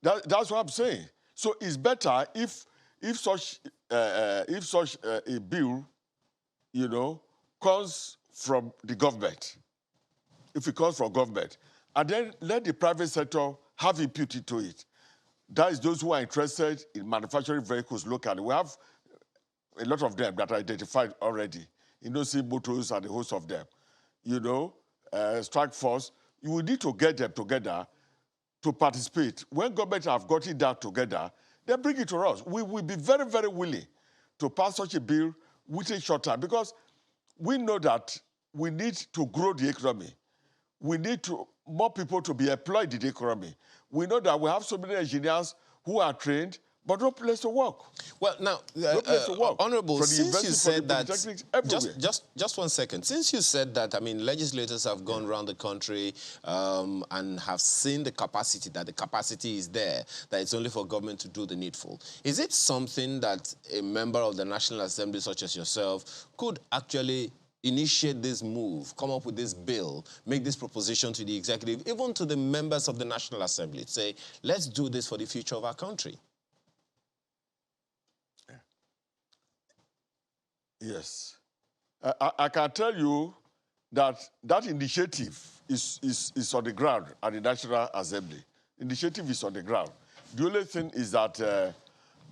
That's what I'm saying. So it's better if such a bill, you know, comes from the government. If it comes from government. And then let the private sector have input into it. That is those who are interested in manufacturing vehicles locally. We have a lot of them that are identified already. See Motors and a host of them. Strike Force. You will need to get them together to participate. When government have gotten that together, they bring it to us. We will be very, very willing to pass such a bill within short time because we know that we need to grow the economy. We need more people to be employed in the economy. We know that we have so many engineers who are trained, but no place to work. Well, now, no place to work. Honorable, since you said that, just 1 second. Since you said that, I mean, legislators have gone around the country and have seen the capacity is there, that it's only for government to do the needful. Is it something that a member of the National Assembly, such as yourself, could actually initiate this move, come up with this bill, make this proposition to the executive, even to the members of the National Assembly, say, let's do this for the future of our country? Yes. I can tell you that initiative is on the ground at the National Assembly. Initiative is on the ground. The only thing is that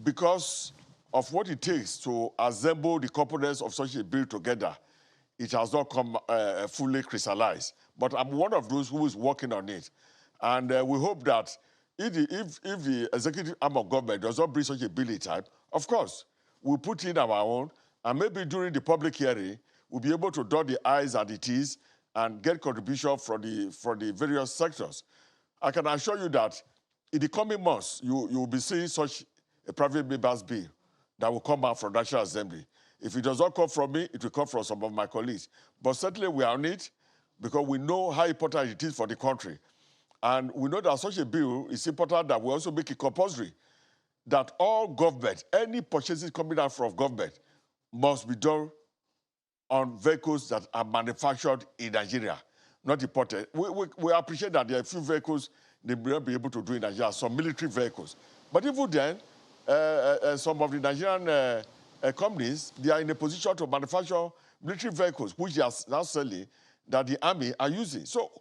because of what it takes to assemble the components of such a bill together, it has not come fully crystallized. But I'm one of those who is working on it. And we hope that if the executive arm of government does not bring such a bill in time, of course, we'll put in our own, and maybe during the public hearing, we'll be able to dot the I's and the T's and get contribution from the various sectors. I can assure you that in the coming months, you will be seeing such a private member's bill that will come out from the National Assembly. If it does not come from me, it will come from some of my colleagues. But certainly we are on it because we know how important it is for the country. And we know that such a bill is important that we also make it compulsory that all government, any purchases coming out from government, must be done on vehicles that are manufactured in Nigeria, not imported. We appreciate that there are a few vehicles they may not be able to do in Nigeria, some military vehicles. But even then, some of the Nigerian companies, they are in a position to manufacture military vehicles, which they are now selling, that the army are using. So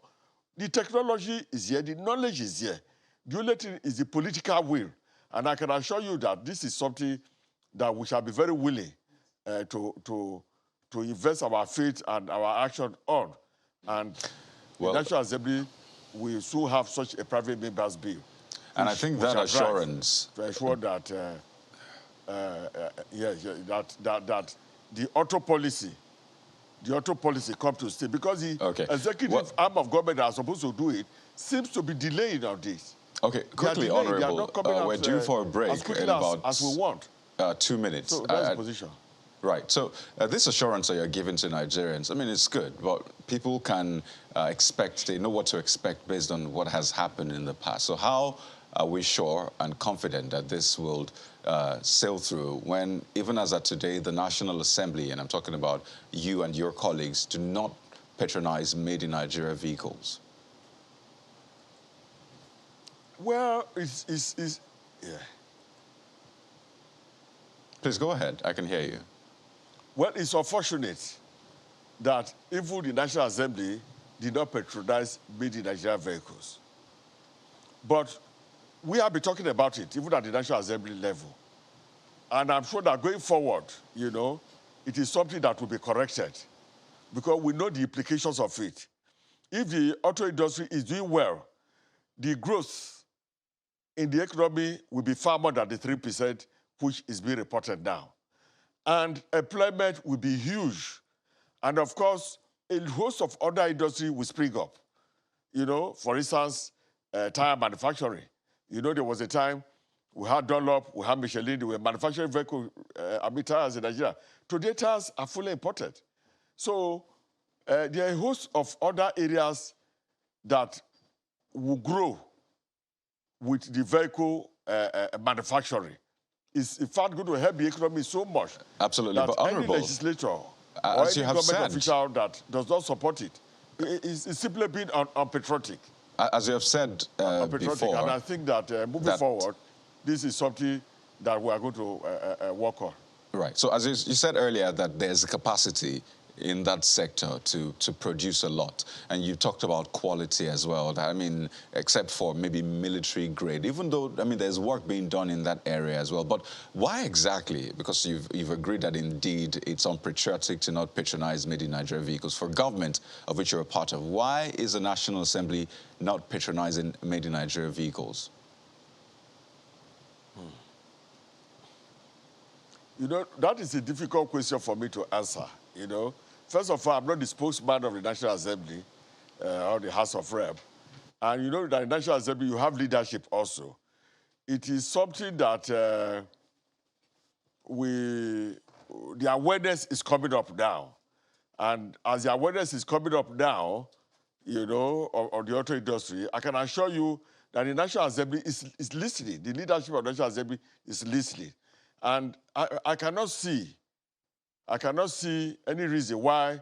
the technology is here, the knowledge is here. The only thing is the political will. And I can assure you that this is something that we shall be very willing to invest our faith and our action on. And the National Assembly will soon have such a private member's bill. And I think that assurance... To ensure that, that the auto policy comes to stay. Because the executive arm of government that are supposed to do it seems to be delaying on this. Okay, quickly, Honorable, we're due for a break as quickly in about as we want. 2 minutes. So that's the position. Right. So this assurance that you're giving to Nigerians, I mean, it's good, but people can they know what to expect based on what has happened in the past. So how are we sure and confident that this will sail through when, even as at today, the National Assembly, and I'm talking about you and your colleagues, do not patronize made-in-Nigeria vehicles? Well, yeah. Please go ahead. I can hear you. Well, it's unfortunate that even the National Assembly did not patronize made-in-Nigeria vehicles. But we have been talking about it, even at the National Assembly level. And I'm sure that going forward, it is something that will be corrected because we know the implications of it. If the auto industry is doing well, the growth in the economy will be far more than the 3% which is being reported now. And employment will be huge. And of course, a host of other industries will spring up. For instance, tire manufacturing. There was a time we had Dunlop, we had Michelin, they were manufacturing tires in Nigeria. Today, tires are fully imported. So there are a host of other areas that will grow with the vehicle manufacturing. It's in fact going to help the economy so much. Absolutely, that but Honorable, any legislator or as any you have government said, official that does not support it is simply being unpatriotic. As you have said before, and I think that moving forward, this is something that we are going to work on. Right. So as you said earlier, that there's a capacity in that sector to produce a lot. And you talked about quality as well. I mean, except for maybe military grade, even though, I mean, there's work being done in that area as well. But why exactly? Because you've agreed that indeed it's unpatriotic to not patronize made in Nigeria vehicles. For government, of which you're a part of, why is the National Assembly not patronizing made in Nigeria vehicles? You know, that is a difficult question for me to answer, you know. First of all, I'm not the spokesman of the National Assembly or the House of Rep. And you know that in the National Assembly, you have leadership also. It is something that the awareness is coming up now. And as the awareness is coming up now, you know, of the auto industry, I can assure you that the National Assembly is listening. The leadership of the National Assembly is listening. And I cannot see any reason why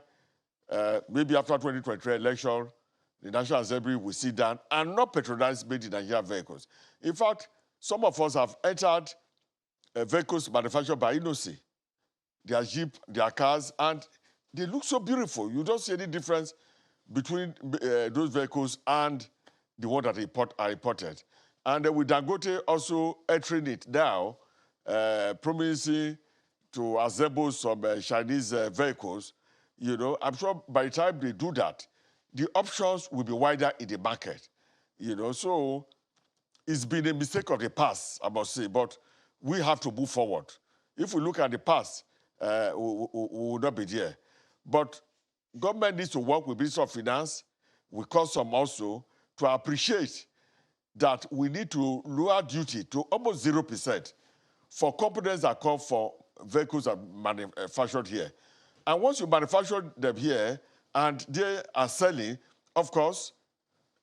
maybe after 2023 election, the National Assembly will sit down and not patronize made in Nigeria vehicles. In fact, some of us have entered vehicles manufactured by Innocy, their Jeep, their cars, and they look so beautiful. You don't see any difference between those vehicles and the one that are imported. And with Dangote also entering it now, promising to assemble some Chinese vehicles, you know, I'm sure by the time they do that, the options will be wider in the market, you know. So it's been a mistake of the past, I must say, but we have to move forward. If we look at the past, we will not be there. But government needs to work with Ministry of Finance, with Custom also, to appreciate that we need to lower duty to almost 0% for components that come for vehicles that are manufactured here. And once you manufacture them here and they are selling, of course,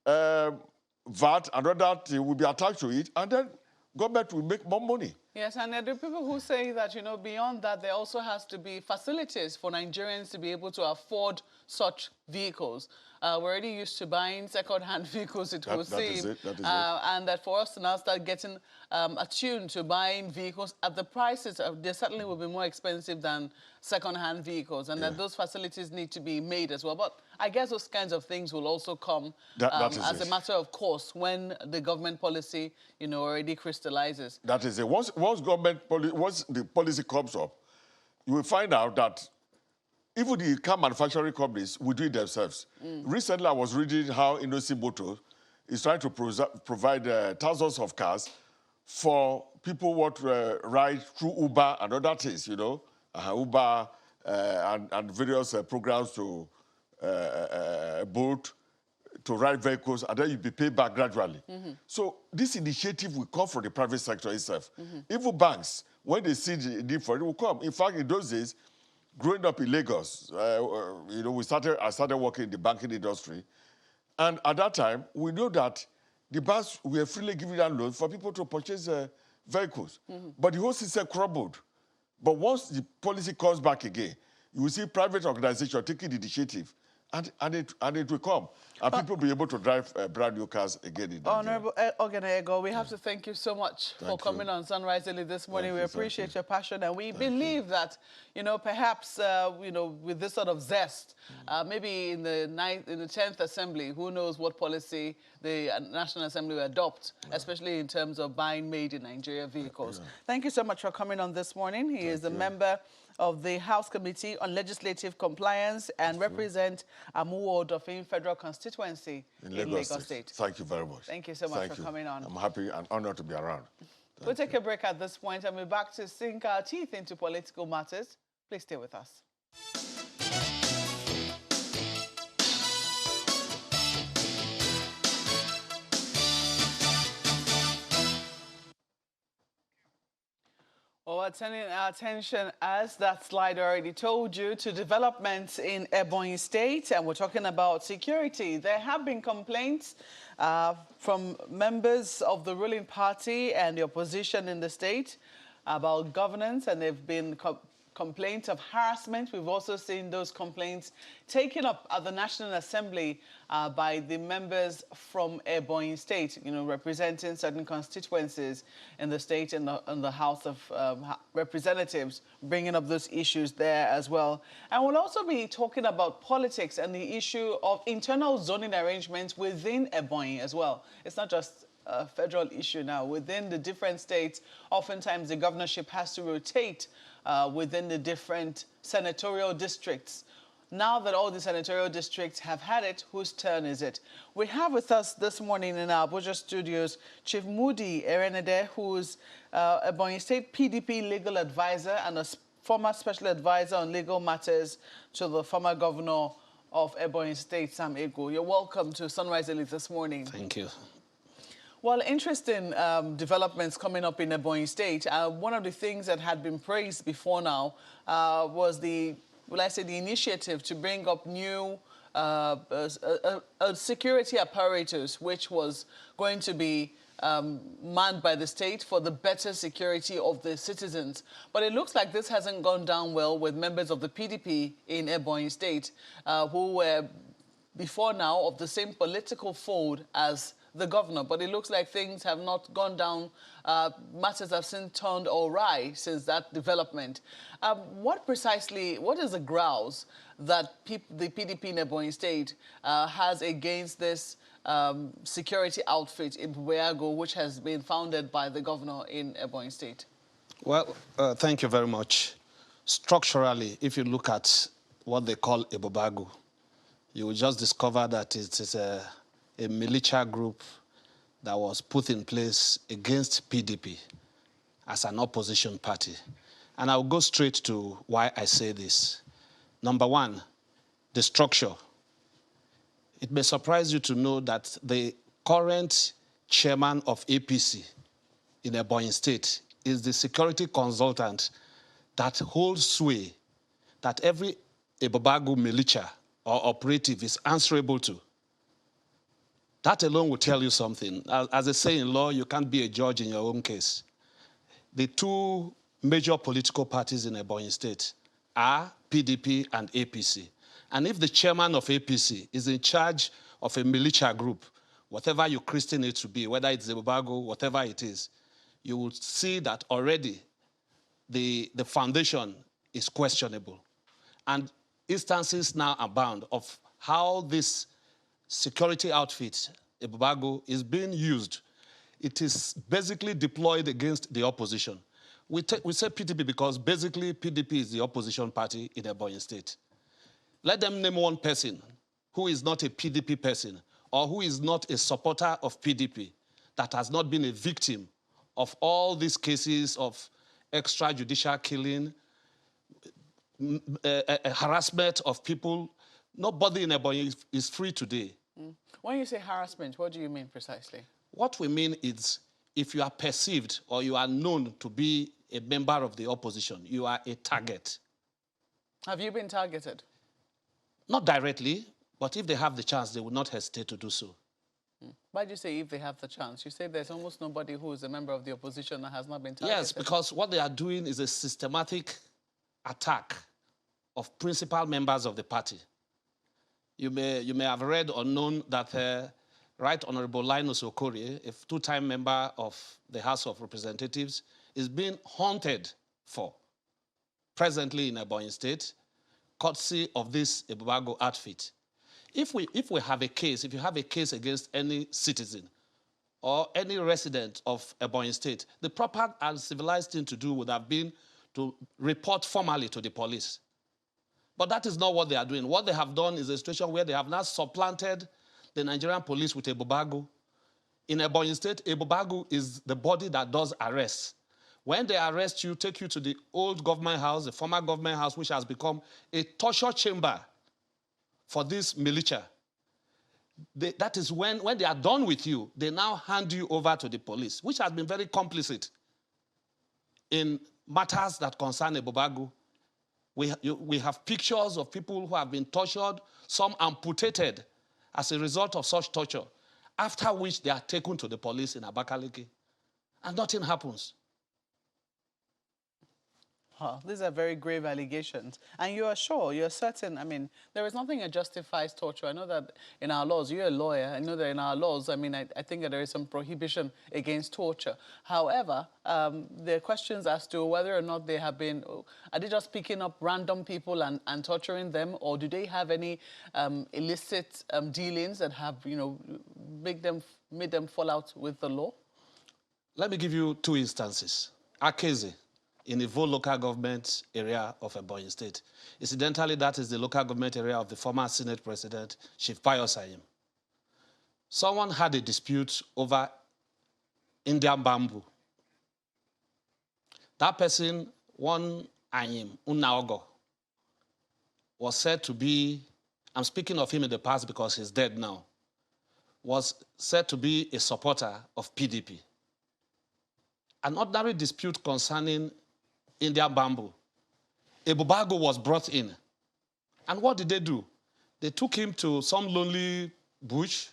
VAT and other things will be attached to it, and then government will make more money. Yes, and there are people who say that, you know, beyond that, there also has to be facilities for Nigerians to be able to afford such vehicles. We're already used to buying second-hand vehicles, it would seem. And that for us to now start getting attuned to buying vehicles at the prices, they certainly will be more expensive than second-hand vehicles, and that those facilities need to be made as well. But I guess those kinds of things will also come as a matter of course when the government policy, you know, already crystallizes. That is it. Once the policy comes up, you will find out that even the car manufacturing companies will do it themselves. Recently, I was reading how Innocy Motor is trying to provide thousands of cars for people who ride through Uber and other things, you know, Uber and various programs to boat, to ride vehicles, and then you'll be paid back gradually. So this initiative will come from the private sector itself. Even banks, when they see the need for it, will come. In fact, in those days, growing up in Lagos, you know, I started working in the banking industry. And at that time, we know that the banks were freely giving out loans for people to purchase vehicles. But the whole system crumbled. But once the policy comes back again, you will see private organizations taking the initiative, and it will come. And people will be able to drive brand new cars again in Honorable Ogenego, we have to thank you so much for coming on Sunrise Early this morning. We appreciate your passion, and we believe that, you know, perhaps, you know, with this sort of zest, maybe in the 10th Assembly, who knows what policy the National Assembly will adopt, especially in terms of buying made in Nigeria vehicles. Thank you so much for coming on this morning. He is a member of the House Committee on Legislative Compliance and represent AMUO of Federal Constituency in Lagos State. Thank you very much. Thank you so much for coming on. I'm happy and honored to be around. We'll take a break at this point and we're back to sink our teeth into political matters. Please stay with us. Well, turning our attention, as that slide already told you, to developments in Ebonyi State, and we're talking about security. There have been complaints from members of the ruling party and the opposition in the state about governance, and they've been complaints of harassment. We've also seen those complaints taken up at the National Assembly by the members from Ebonyi State, you know, representing certain constituencies in the state and the House of Representatives, bringing up those issues there as well. And we'll also be talking about politics and the issue of internal zoning arrangements within Ebonyi as well. It's not just a federal issue now. Within the different states, oftentimes the governorship has to rotate within the different senatorial districts. Now that all the senatorial districts have had it, whose turn is it? We have with us this morning in our Abuja studios Chief Moody Erenede, who's Ebonyi State PDP legal advisor and a former special advisor on legal matters to the former governor of Ebonyi State, Sam Ego. You're welcome to Sunrise Elite this morning. Thank you. Well, interesting developments coming up in Ebonyi State. One of the things that had been praised before now was the initiative to bring up new security apparatus, which was going to be manned by the state for the better security of the citizens. But it looks like this hasn't gone down well with members of the PDP in Ebonyi State who were before now of the same political fold as the governor, but it looks like things have not gone down. Matters have since turned awry since that development. What is the grouse that the PDP in Ebonyi State has against this security outfit in Bueago, which has been founded by the governor in Ebonyi State? Well, thank you very much. Structurally, if you look at what they call Ebobagu, you will just discover that it is a militia group that was put in place against PDP as an opposition party. And I'll go straight to why I say this. Number one, the structure. It may surprise you to know that the current chairman of APC in Ebonyi State is the security consultant that holds sway that every Ebobagu militia or operative is answerable to. That alone will tell you something. As they say in law, you can't be a judge in your own case. The two major political parties in Ebonyi State are PDP and APC. And if the chairman of APC is in charge of a militia group, whatever you christen it to be, whether it's Ebobago, whatever it is, you will see that already the foundation is questionable. And instances now abound of how this security outfit, Ebobago, is being used. It is basically deployed against the opposition. We say PDP because basically PDP is the opposition party in Ebonyi State. Let them name one person who is not a PDP person or who is not a supporter of PDP that has not been a victim of all these cases of extrajudicial killing, harassment of people. Nobody in Ebonyi is free today. When you say harassment, what do you mean precisely? What we mean is if you are perceived or you are known to be a member of the opposition, you are a target. Have you been targeted? Not directly, but if they have the chance, they will not hesitate to do so. Why do you say if they have the chance? You say there's almost nobody who is a member of the opposition that has not been targeted. Yes, because what they are doing is a systematic attack of principal members of the party. You may have read or known that Right Honorable Linus Okorie, a two-time member of the House of Representatives, is being haunted for presently in Ebonyi State, courtesy of this Ebobago outfit. If you have a case against any citizen or any resident of Ebonyi State, the proper and civilized thing to do would have been to report formally to the police. But that is not what they are doing. What they have done is a situation where they have now supplanted the Nigerian police with Ebobago. In Ebonyi State, Ebobago is the body that does arrests. When they arrest you, take you to the old government house, the former government house, which has become a torture chamber for this militia. That is when they are done with you, they now hand you over to the police, which has been very complicit in matters that concern Ebobago. We have pictures of people who have been tortured, some amputated as a result of such torture, after which they are taken to the police in Abakaliki, and nothing happens. Huh, these are very grave allegations. And you are sure, you're certain, I mean, there is nothing that justifies torture. I know that in our laws, you're a lawyer, I know that in our laws, I mean, I think that there is some prohibition against torture. However, there are questions as to whether or not they have been, are they just picking up random people and torturing them, or do they have any illicit dealings that have, you know, made them fall out with the law? Let me give you two instances. Akeze, in Ivo local government area of Ebonyi State. Incidentally, that is the local government area of the former Senate President, Chief Pius Ayim. Someone had a dispute over Indian bamboo. That person, one Ayim, Unaogo, was said to be, I'm speaking of him in the past because he's dead now, was said to be a supporter of PDP. An ordinary dispute concerning Indian bamboo. Ebubago was brought in. And what did they do? They took him to some lonely bush,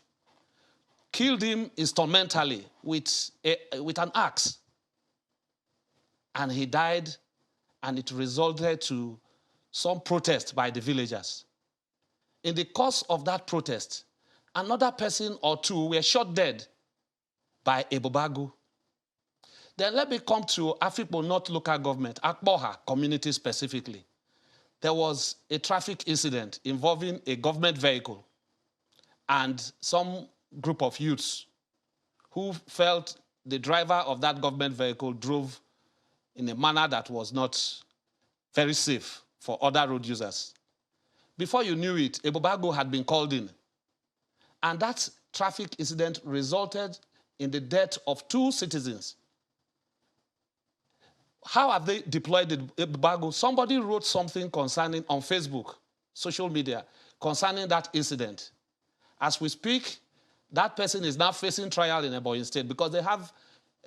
killed him instrumentally with an axe. And he died, and it resulted to some protest by the villagers. In the course of that protest, another person or two were shot dead by Ebubago. Then let me come to Afikpo North local government, Akboha community specifically. There was a traffic incident involving a government vehicle and some group of youths who felt the driver of that government vehicle drove in a manner that was not very safe for other road users. Before you knew it, Ebubago had been called in. And that traffic incident resulted in the death of 2 citizens. How have they deployed the Ebubago? Somebody wrote something concerning, on Facebook, social media, concerning that incident. As we speak, that person is now facing trial in Ebonyi State because they have,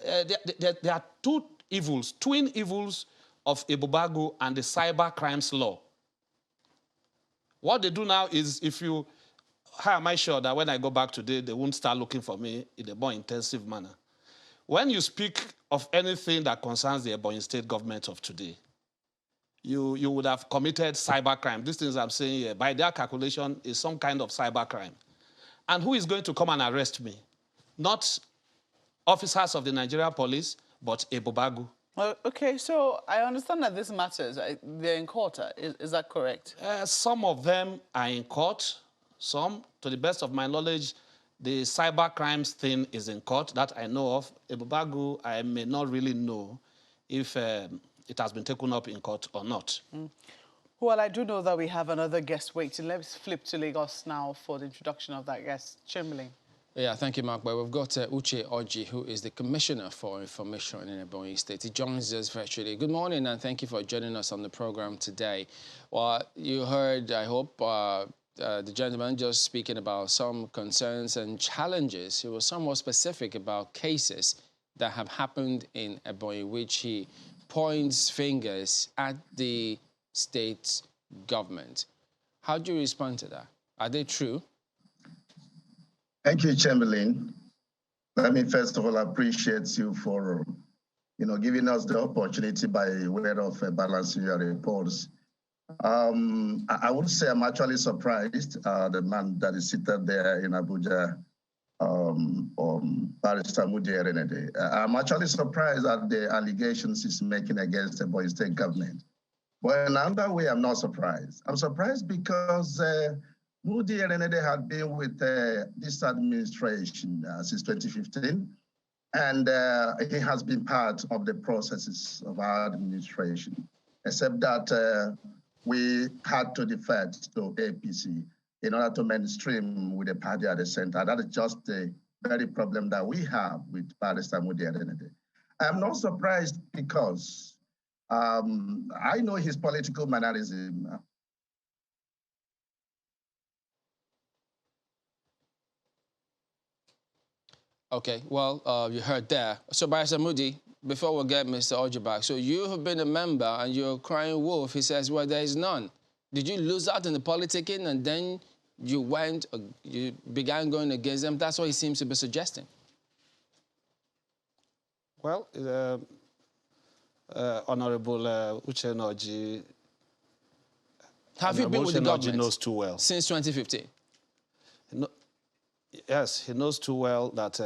there are 2 evils, twin evils of Ebubago and the cyber crimes law. What they do now is, how am I sure that when I go back today, they won't start looking for me in a more intensive manner? When you speak of anything that concerns the Ebonyi State government of today, you would have committed cybercrime. These things I'm saying here, by their calculation, is some kind of cybercrime. And who is going to come and arrest me? Not officers of the Nigeria police, but Ebubago. Okay, so I understand that this matters. They're in court. Is that correct? Some of them are in court. Some, to the best of my knowledge, the cyber crimes thing is in court, that I know of. Ebubago, I may not really know if it has been taken up in court or not. Well, I do know that we have another guest waiting. Let's flip to Lagos now for the introduction of that guest. Chamberlain. Yeah, thank you, Mark. But we've got Uche Oji, who is the Commissioner for Information in Ebonyi State. He joins us virtually. Good morning, and thank you for joining us on the program today. Well, you heard, I hope, the gentleman just speaking about some concerns and challenges. He was somewhat specific about cases that have happened in Ebonyi, which he points fingers at the state government. How do you respond to that? Are they true? Thank you, Chamberlain. Let me first of all appreciate you for, giving us the opportunity by way of balancing your reports. I would say I'm actually surprised, the man that is seated there in Abuja, Barrister Mudi Erenede. I'm actually surprised at the allegations he's making against the Ebonyi State government. But in another way, I'm not surprised. I'm surprised because Mudi Erenede had been with this administration since 2015, and he has been part of the processes of our administration, except that we had to defer to APC in order to mainstream with the party at the center. That is just the very problem that we have with Barrister Mudi Erenede. I'm not surprised because I know his political mannerism. Okay, well, you heard there. So, Barrister Mudi, before we get Mr. Oji back, so you have been a member and you're crying wolf. He says, well, there is none. Did you lose out in the politicking and then you began going against them? That's what he seems to be suggesting. Well, Honorable Uchenoji. Have you been with the government? Knows too well. Since 2015? Yes, he knows too well that...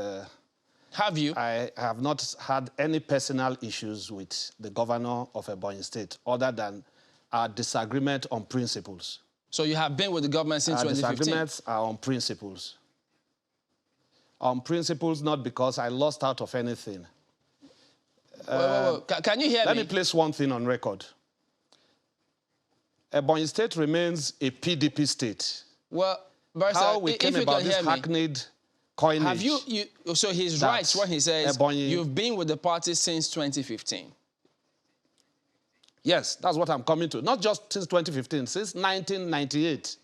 have you? I have not had any personal issues with the governor of Ebonyi State other than our disagreement on principles. So you have been with the government since 2015? Our disagreements are on principles. On principles, not because I lost out of anything. Wait. Can you hear me? Let me place one thing on record. Ebonyi State remains a PDP state. Well, Barrister, how we came about this hackneyed coinage. Have you so he's right when he says Ebonyi, you've been with the party since 2015? Yes, that's what I'm coming to. Not just since 2015, since 1998.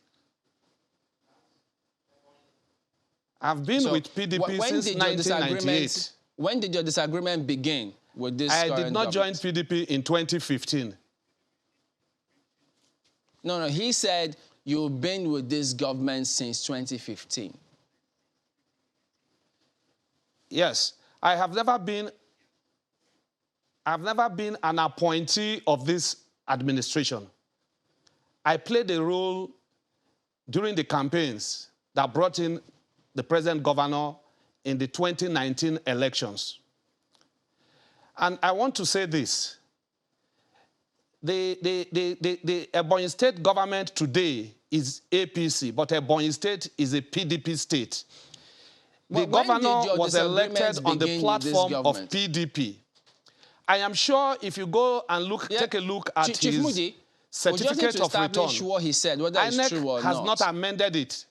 I've been with PDP since 1998. When did your disagreement begin with this I did not government? join PDP in 2015. No, he said you've been with this government since 2015. Yes, I've never been an appointee of this administration. I played a role during the campaigns that brought in the present governor in the 2019 elections. And I want to say this. The Ebonyi State government today is APC, but Ebonyi State is a PDP state. The governor was elected on the platform of PDP. I am sure if you go and take a look at Chief Moody, certificate of return, what he said, whether it's true or has not amended it.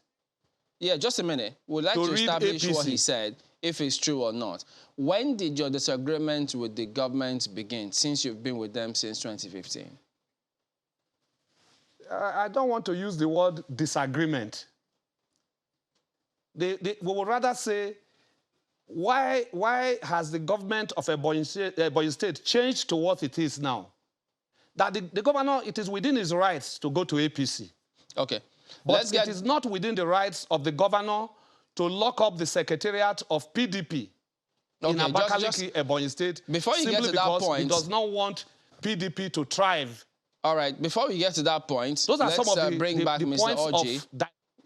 Yeah, just a minute. We'd like to establish APC. What he said, if it's true or not. When did your disagreement with the government begin, since you've been with them since 2015? I don't want to use the word disagreement. We would rather say, why has the government of Ebonyi State changed to what it is now? That the governor, it is within his rights to go to APC. Okay. But it is not within the rights of the governor to lock up the secretariat of PDP in Abakaliki, Ebonyi State, before you get to that point, he does not want PDP to thrive. All right, before we get to that point, those are some of bring back Mr. points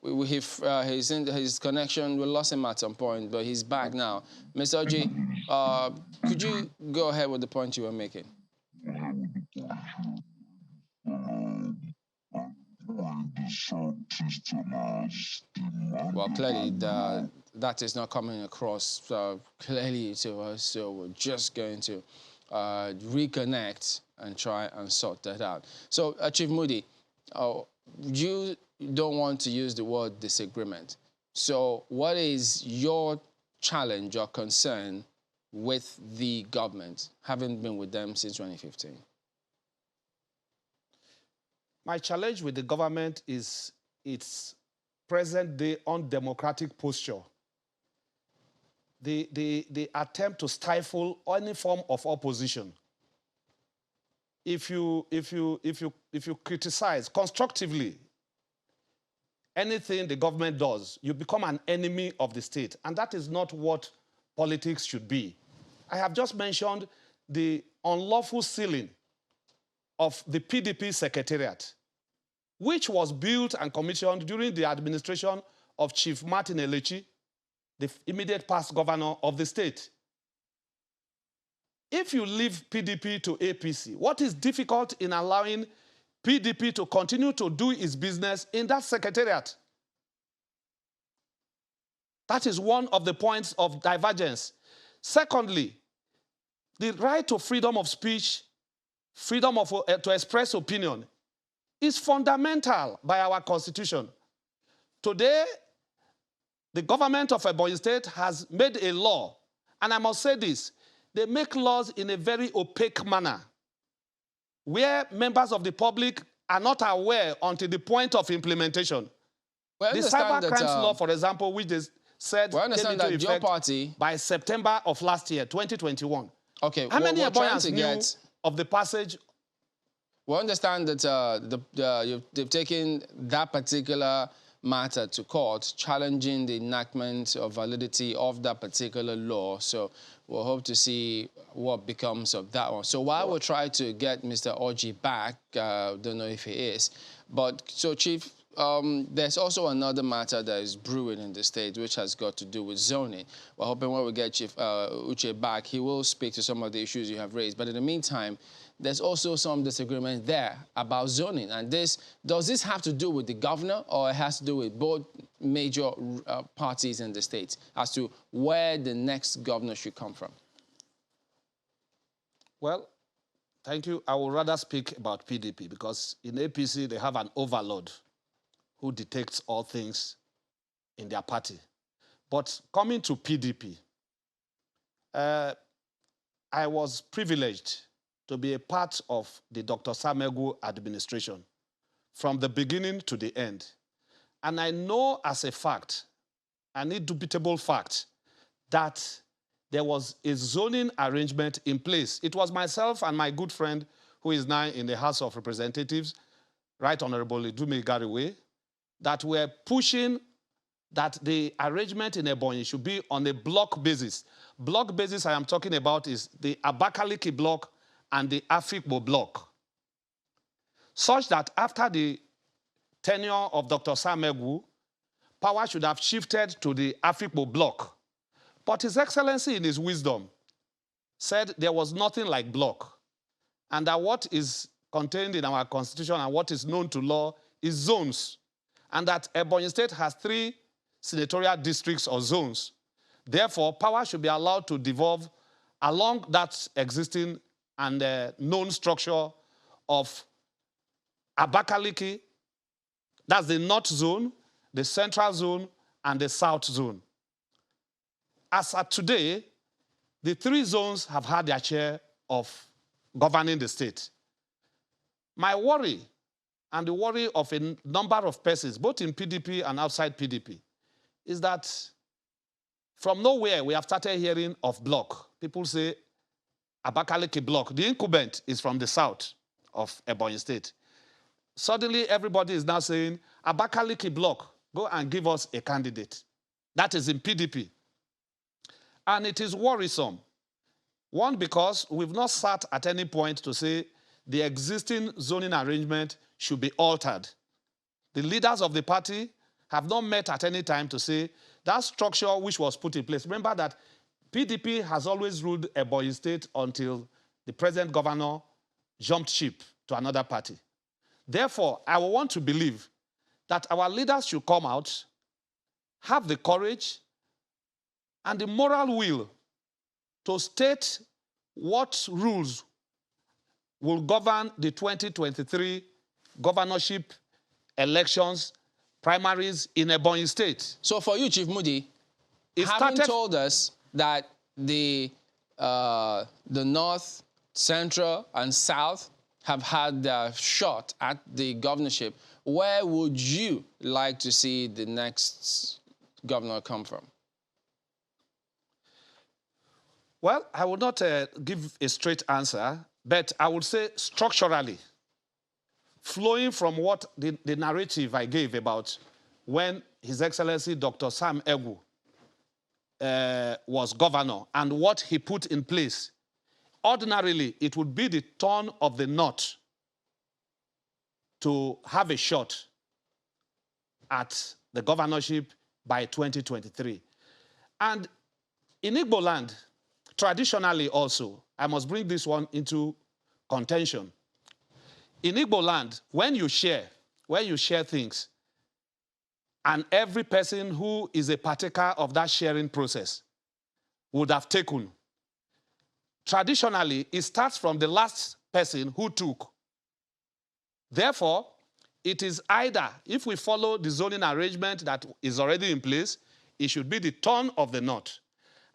Oji. His connection, we lost him at some point, but he's back now. Mr. Oji, could you go ahead with the point you were making? Well, clearly that is not coming across clearly to us, so we're just going to reconnect and try and sort that out. So, Chief Moody, you don't want to use the word disagreement. So what is your challenge or concern with the government, having been with them since 2015? My challenge with the government is its present-day undemocratic posture. The attempt to stifle any form of opposition. If you criticize constructively anything the government does, you become an enemy of the state, and that is not what politics should be. I have just mentioned the unlawful sealing of the PDP secretariat, which was built and commissioned during the administration of Chief Martin Elechi, the immediate past governor of the state. If you leave PDP to APC, what is difficult in allowing PDP to continue to do its business in that secretariat? That is one of the points of divergence. Secondly, the right to freedom of speech, freedom to express opinion, is fundamental by our Constitution. Today, the government of Ebonyi State has made a law, and I must say this, they make laws in a very opaque manner, where members of the public are not aware until the point of implementation. Well, the cyber crimes law, for example, which they said came into effect your party by September of last year, 2021. Okay, how many Ebonians knew of the passage? We understand that they've taken that particular matter to court, challenging the enactment or validity of that particular law. So we'll hope to see what becomes of that one. So while we'll try to get Mr. Orji back, don't know if he is, but so Chief, there's also another matter that is brewing in the state, which has got to do with zoning. We're hoping when we get Chief Uche back, he will speak to some of the issues you have raised. But in the meantime, there's also some disagreement there about zoning. And does this have to do with the governor, or it has to do with both major parties in the state as to where the next governor should come from? Well, thank you. I would rather speak about PDP because in APC, they have an overlord who dictates all things in their party. But coming to PDP, I was privileged to be a part of the Dr. Sam Egwu administration from the beginning to the end. And I know as a fact, an indubitable fact, that there was a zoning arrangement in place. It was myself and my good friend, who is now in the House of Representatives, Right Honorable Idume Gariwe, that were pushing that the arrangement in Ebonyi should be on a block basis. Block basis I am talking about is the Abakaliki block and the Afikpo block. Such that after the tenure of Dr. Sam Egwu, power should have shifted to the Afikpo block. But His Excellency, in his wisdom, said there was nothing like block, and that what is contained in our constitution and what is known to law is zones, and that Ebonyi State has 3 senatorial districts or zones. Therefore, power should be allowed to devolve along that existing and known structure of Abakaliki, that's the North Zone, the Central Zone, and the South Zone. As of today, the 3 zones have had their share of governing the state. My worry, and the worry of a number of persons, both in PDP and outside PDP, is that from nowhere we have started hearing of block. People say Abakaliki block. The incumbent is from the south of Ebonyi State. Suddenly everybody is now saying, Abakaliki block, go and give us a candidate. That is in PDP. And it is worrisome. One, because we've not sat at any point to say the existing zoning arrangement should be altered. The leaders of the party have not met at any time to say that structure which was put in place. Remember that PDP has always ruled Ebonyi State until the present governor jumped ship to another party. Therefore, I want to believe that our leaders should come out, have the courage and the moral will to state what rules will govern the 2023 governorship elections, primaries in Ebonyi State. So for you, Chief Moody, having told us that the North, Central, and South have had their shot at the governorship, where would you like to see the next governor come from? Well, I will not give a straight answer, but I would say structurally, flowing from what the narrative I gave about when His Excellency Dr. Sam Egwu was governor and what he put in place, ordinarily it would be the turn of the North to have a shot at the governorship by 2023. And in Igbo land, traditionally also, I must bring this one into contention. In Igbo land, when you share things, and every person who is a partaker of that sharing process would have taken, traditionally, it starts from the last person who took. Therefore, it is either, if we follow the zoning arrangement that is already in place, it should be the turn of the North.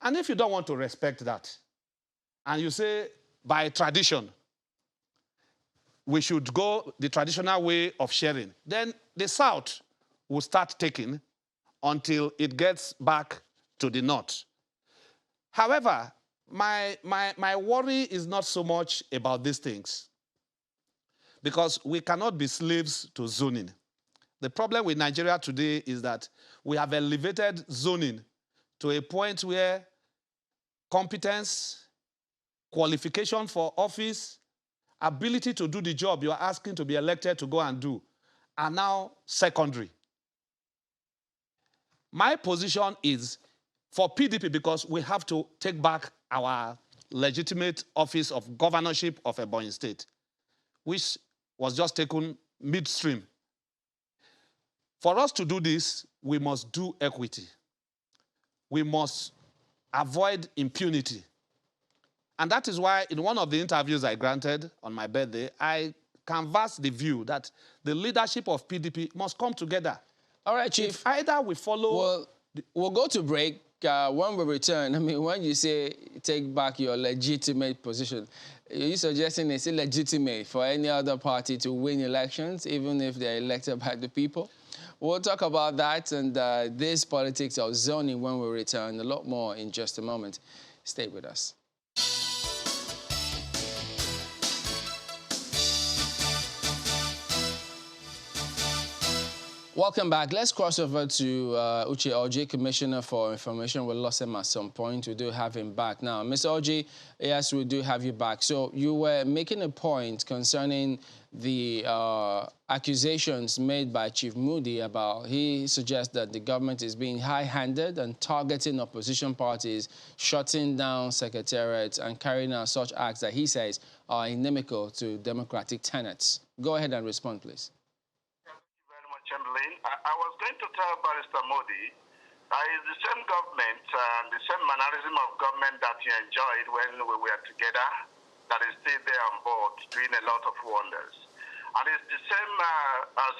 And if you don't want to respect that, and you say, by tradition, we should go the traditional way of sharing, then the South will start taking until it gets back to the North. However, my worry is not so much about these things, because we cannot be slaves to zoning. The problem with Nigeria today is that we have elevated zoning to a point where competence, qualification for office, ability to do the job you are asking to be elected to go and do are now secondary. My position is for PDP, because we have to take back our legitimate office of governorship of Ebonyi State, which was just taken midstream. For us to do this, we must do equity. We must avoid impunity. And that is why in one of the interviews I granted on my birthday, I canvassed the view that the leadership of PDP must come together. All right, Chief. If either we follow... Well, we'll go to break. When we return, I mean, when you say take back your legitimate position, are you suggesting it's illegitimate for any other party to win elections, even if they're elected by the people? We'll talk about that and this politics of zoning when we return. A lot more in just a moment. Stay with us. Welcome back. Let's cross over to Uche Orji, Commissioner for Information. We lost him at some point. We do have him back now. Mr. Orji, yes, we do have you back. So you were making a point concerning the accusations made by Chief Moody about, he suggests that the government is being high-handed and targeting opposition parties, shutting down secretariats and carrying out such acts that he says are inimical to democratic tenets. Go ahead and respond, please. Chamberlain, I was going to tell Barrister Modi it's the same government, the same mannerism of government that he enjoyed when we were together that is still there on board doing a lot of wonders. And it's the same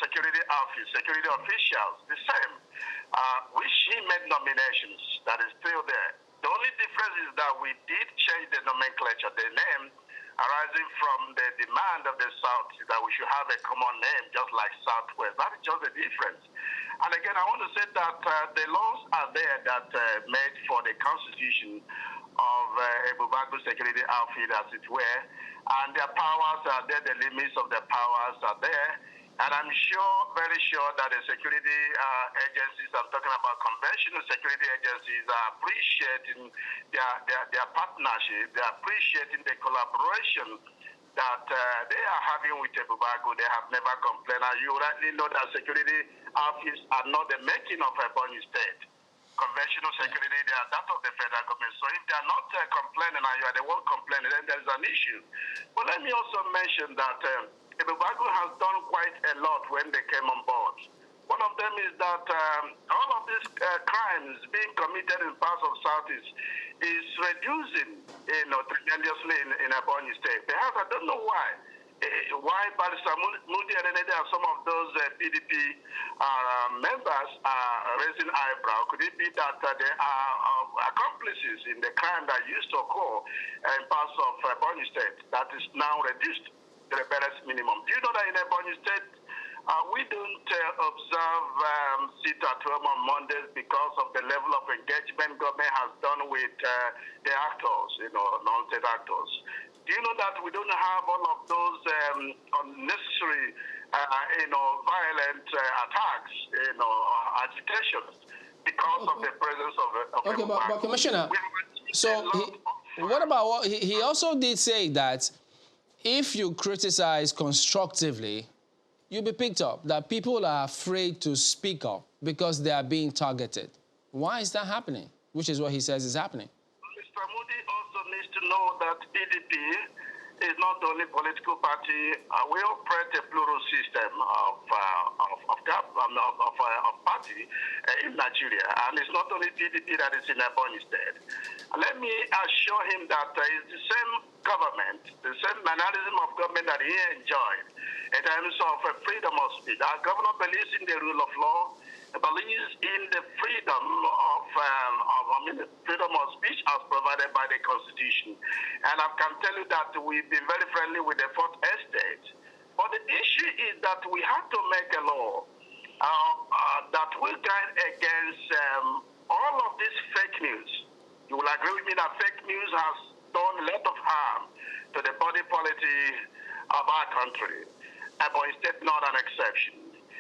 security office, security officials, the same, which he made nominations that is still there. The only difference is that we did change the nomenclature, the name, arising from the demand of the South that we should have a common name, just like Southwest. That is just the difference. And again, I want to say that the laws are there that made for the constitution of Ebonyi security outfit, as it were, and their powers are there, the limits of the powers are there. And I'm sure, very sure, that the security agencies, I'm talking about conventional security agencies, are appreciating their partnership, they're appreciating the collaboration that they are having with Ebonyi. They have never complained. And you rightly know that security outfits are not the making of Ebonyi State. Conventional security, they are that of the federal government. So if they are not complaining and you are the one complaining, then there is an issue. But let me also mention that Ebonyi has done quite a lot when they came on board. One of them is that all of these crimes being committed in parts of Southeast is reducing, tremendously in Ebonyi State. Perhaps I don't know why. Why Barrister Moody and some of those PDP members are raising eyebrow? Could it be that they are accomplices in the crime that used to occur in parts of Ebonyi State that is now reduced to the barest minimum? Do you know that in Ebonyi State, we don't observe sit-at-home on Mondays because of the level of engagement government has done with the actors, non-state actors. Do you know that we don't have all of those unnecessary, violent attacks, agitations because of the presence of okay, but Commissioner, so what about what he also did say that if you criticize constructively, you'll be picked up, that people are afraid to speak up because they are being targeted. Why is that happening? Which is what he says is happening. Mr. Moody also needs to know that PDP is not the only political party. We operate a plural system of party in Nigeria, and it's not only PDP that is in Ebonyi State. Let me assure him that it's the same government, the same mannerism of government that he enjoyed in terms of freedom of speech. Our governor believes in the rule of law, believes in the freedom of speech as provided by the Constitution. And I can tell you that we've been very friendly with the Fourth Estate. But the issue is that we have to make a law that will guide against all of this fake news. You will agree with me that fake news has done a lot of harm to the body politic of our country. Ebonyi State not an exception.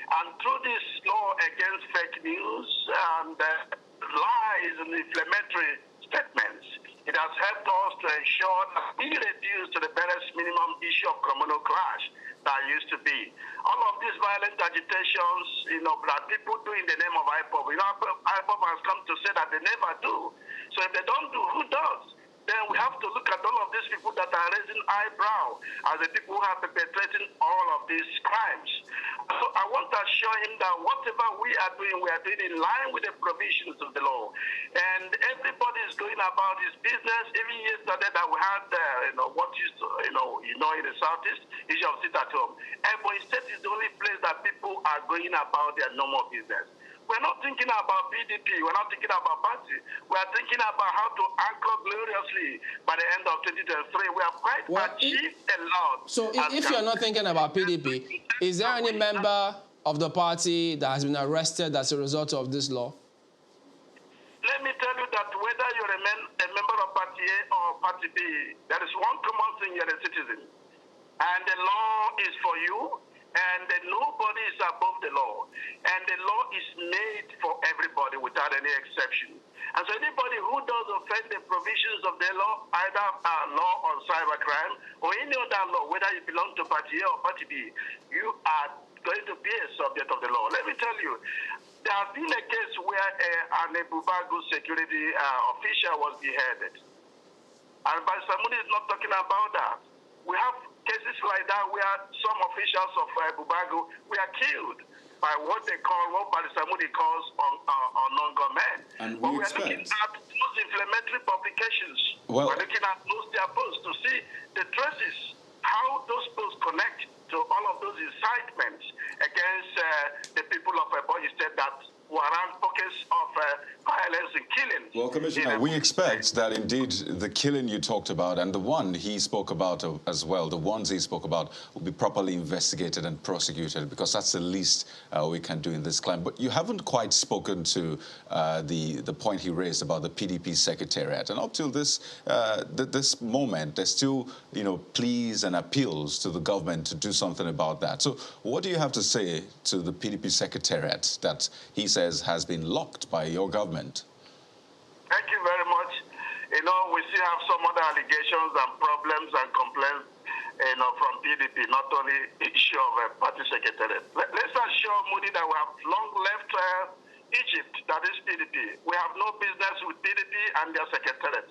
And through this law against fake news and lies and inflammatory statements, it has helped us to ensure that we reduce to the barest minimum issue of communal clash that used to be. All of these violent agitations, that people do in the name of IPOB, IPOB has come to say that they never do. So if they don't do, who does? Then we have to look at all of these people that are raising eyebrow as the people who are perpetrating all of these crimes. So I want to assure him that whatever we are doing in line with the provisions of the law. And everybody is going about his business. Even yesterday that we had, what used to, in the Southeast, issue of sit at home. Ebonyi State is the only place that people are going about their normal business. We're not thinking about PDP. We're not thinking about party. We're thinking about how to anchor gloriously by the end of 2023. We have quite achieved a lot. So if you're not thinking about PDP, is there any member of the party that has been arrested as a result of this law? Let me tell you that whether you're a member of Party A or Party B, there is one common thing: you're a citizen. And the law is for you. And nobody is above the law. And the law is made for everybody without any exception. And so anybody who does offend the provisions of the law, either law on cybercrime or any other law, whether you belong to Party A or Party B, you are going to be a subject of the law. Let me tell you, there has been a case where an Ebubagu security official was beheaded. And Samudi is not talking about that. We have cases like that where some officials of Bubago were killed by what Samudi calls unknown men. And but we are looking at those inflammatory publications. Well, we're looking at their posts to see the traces, how those posts connect to all of those incitements against the people of Ebonyi State that warrant pockets of violence and killing. Well, Commissioner, we expect that indeed the killing you talked about and the one he spoke about as well, the ones he spoke about will be properly investigated and prosecuted, because that's the least we can do in this climate. But you haven't quite spoken to the point he raised about the PDP secretariat. And up till this this moment, there's still, pleas and appeals to the government to do something about that. So what do you have to say to the PDP secretariat that he says has been locked by your government? Thank you very much. We still have some other allegations and problems and complaints, from PDP, not only issue of a party secretariat. Let's assure Moody that we have long left Egypt, that is PDP. We have no business with PDP and their secretariat.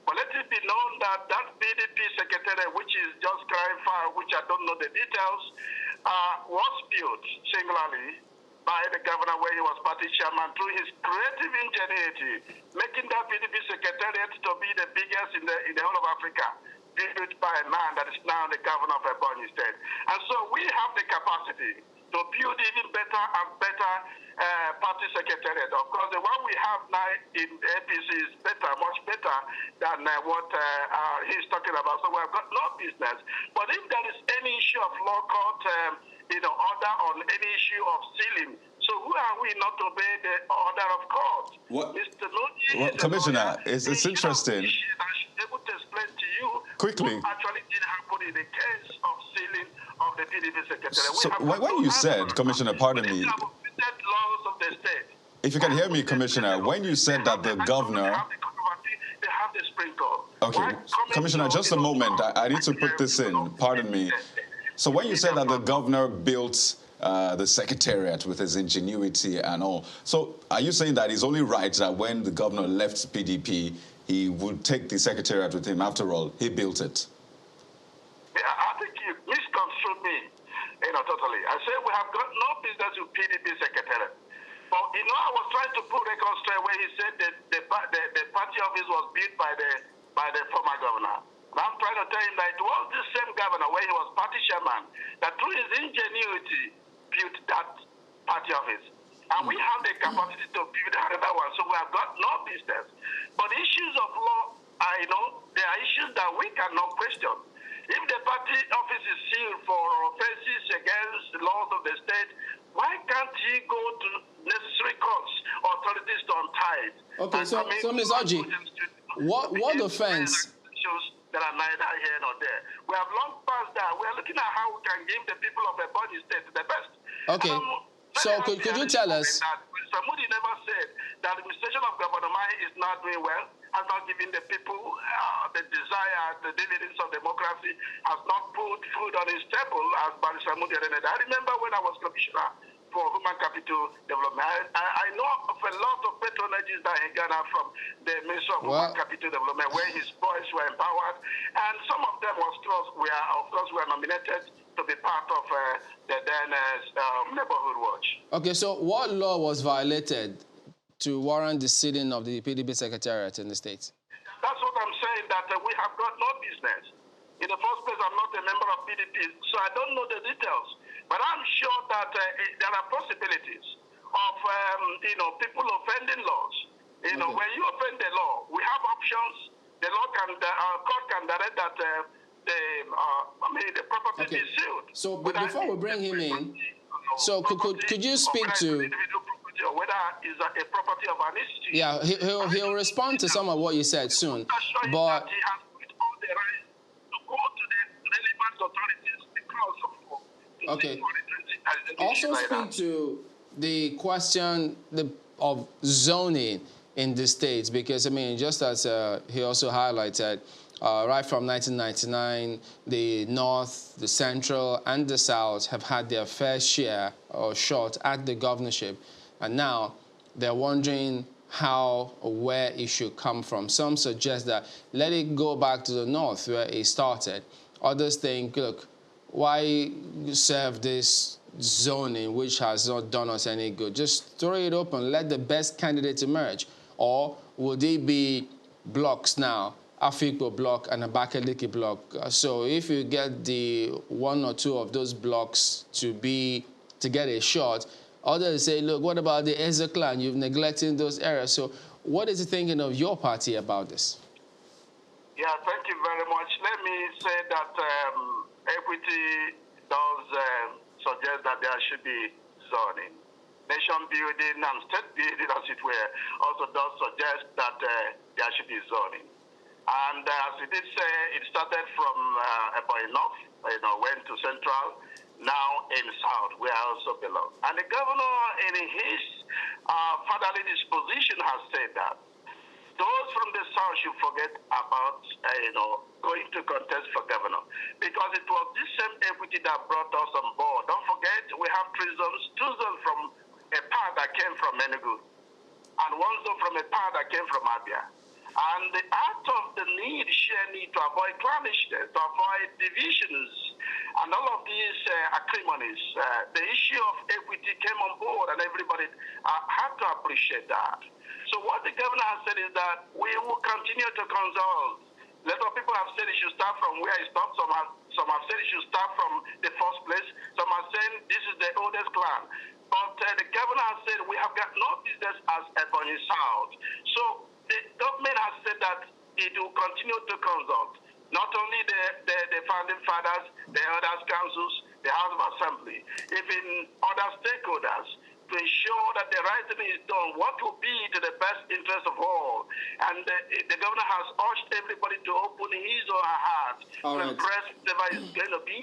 But let it be known that that PDP secretariat, which is just crying foul, which I don't know the details, was built singularly by the governor where he was party chairman through his creative ingenuity, making that PDP secretariat to be the biggest in the whole of Africa, built by a man that is now the governor of Ebonyi State. And so we have the capacity to build even better and better party secretariat. Of course, the one we have now in APC is better, much better than what he's talking about. So we have got no business. But if there is any issue of law court, order on any issue of stealing, so who are we not to obey the order of court? What? Mr. Lodi, well, Commissioner, it's interesting. I should be able to explain to you quickly what actually did happen in the case of stealing of the PDP secretary. So when you said, Commissioner, pardon me, laws of the state. If you can hear me, Commissioner, when you said that the governor... They have the sprinkle. Okay, Commissioner, just a moment. I need to put this in. Pardon me. So when you said that the governor built the secretariat with his ingenuity and all, so are you saying that it's only right that when the governor left PDP, he would take the secretariat with him? After all, he built it. Yeah, I think you misconstrued me, totally. I said we have got no business with PDP secretariat. But, I was trying to put reconstruct where he said that the party office was built by the former governor. And I'm trying to tell him that it was the same governor where he was party chairman that through his ingenuity built that party office. And we have the capacity to build another one, so we have got no business. But issues of law, there are issues that we cannot question. If the party office is sealed for offenses against the laws of the state, why can't he go to necessary courts, authorities to untie it? Okay, so Ms. Oji, what offense? That are neither here nor there. We have long passed that. We are looking at how we can give the people of Ebonyi State the best. Okay. So could you tell us? Mr. Moody never said that the administration of Governor Mai is not doing well, has not given the people the desire, the dividends of democracy, has not put food on his table, as Mr. Moody said. I remember when I was commissioner for human capital development. I know of a lot of patronages that he got from the Ministry of Human Capital Development, where his boys were empowered, and some of them, of course, were nominated to be part of the then neighborhood watch. Okay, so what law was violated to warrant the sitting of the PDP secretariat in the States? That's what I'm saying, that we have got no business. In the first place, I'm not a member of PDP, so I don't know the details. But I'm sure that there are possibilities of, people offending laws. When you offend the law, we have options. The law court can direct that the property be sealed. So before we bring him in, so could you speak to... Whether it's a property of an institution. Yeah, he'll respond to some of what you said soon. But he has all the right to go to the relevant authorities because of... Okay. Also speak to the question of zoning in the States, because, I mean, just as he also highlighted, right from 1999, the North, the Central, and the South have had their fair share or shot at the governorship. And now they're wondering how or where it should come from. Some suggest that let it go back to the North where it started. Others think, look, why serve this zoning which has not done us any good? Just throw it open, let the best candidate emerge. Or would it be blocks now, Afikpo block and Abakaliki block? So if you get the one or two of those blocks to get a shot, others say, look, what about the Eze clan? You've neglected those areas. So what is the thinking of your party about this? Yeah, thank you very much. Let me say that equity does suggest that there should be zoning. Nation building and state building, as it were, also does suggest that there should be zoning. And as it did say, it started from Ebonyi North, went to Central, now in South, where I also belong. And the governor, in his fatherly disposition, has said that those from the South should forget about, going to contest for governor. Because it was this same equity that brought us on board. Don't forget, we have two zones from a part that came from Enugu, and one zone from a part that came from Abia. And out of the sheer need to avoid clannishness, to avoid divisions, and all of these acrimonies, the issue of equity came on board, and everybody had to appreciate that. So what the governor has said is that we will continue to consult. A lot of people have said it should start from where it stopped. Some have said it should start from the first place. Some are saying this is the oldest clan. But the governor has said we have got no business as Ebonyi South. So the government has said that it will continue to consult not only the founding fathers, the elders councils, the House of Assembly, even other stakeholders, to ensure that the right thing is done, what will be to the best interest of all. And the governor has urged everybody to open his or her heart to embrace whatever is going to be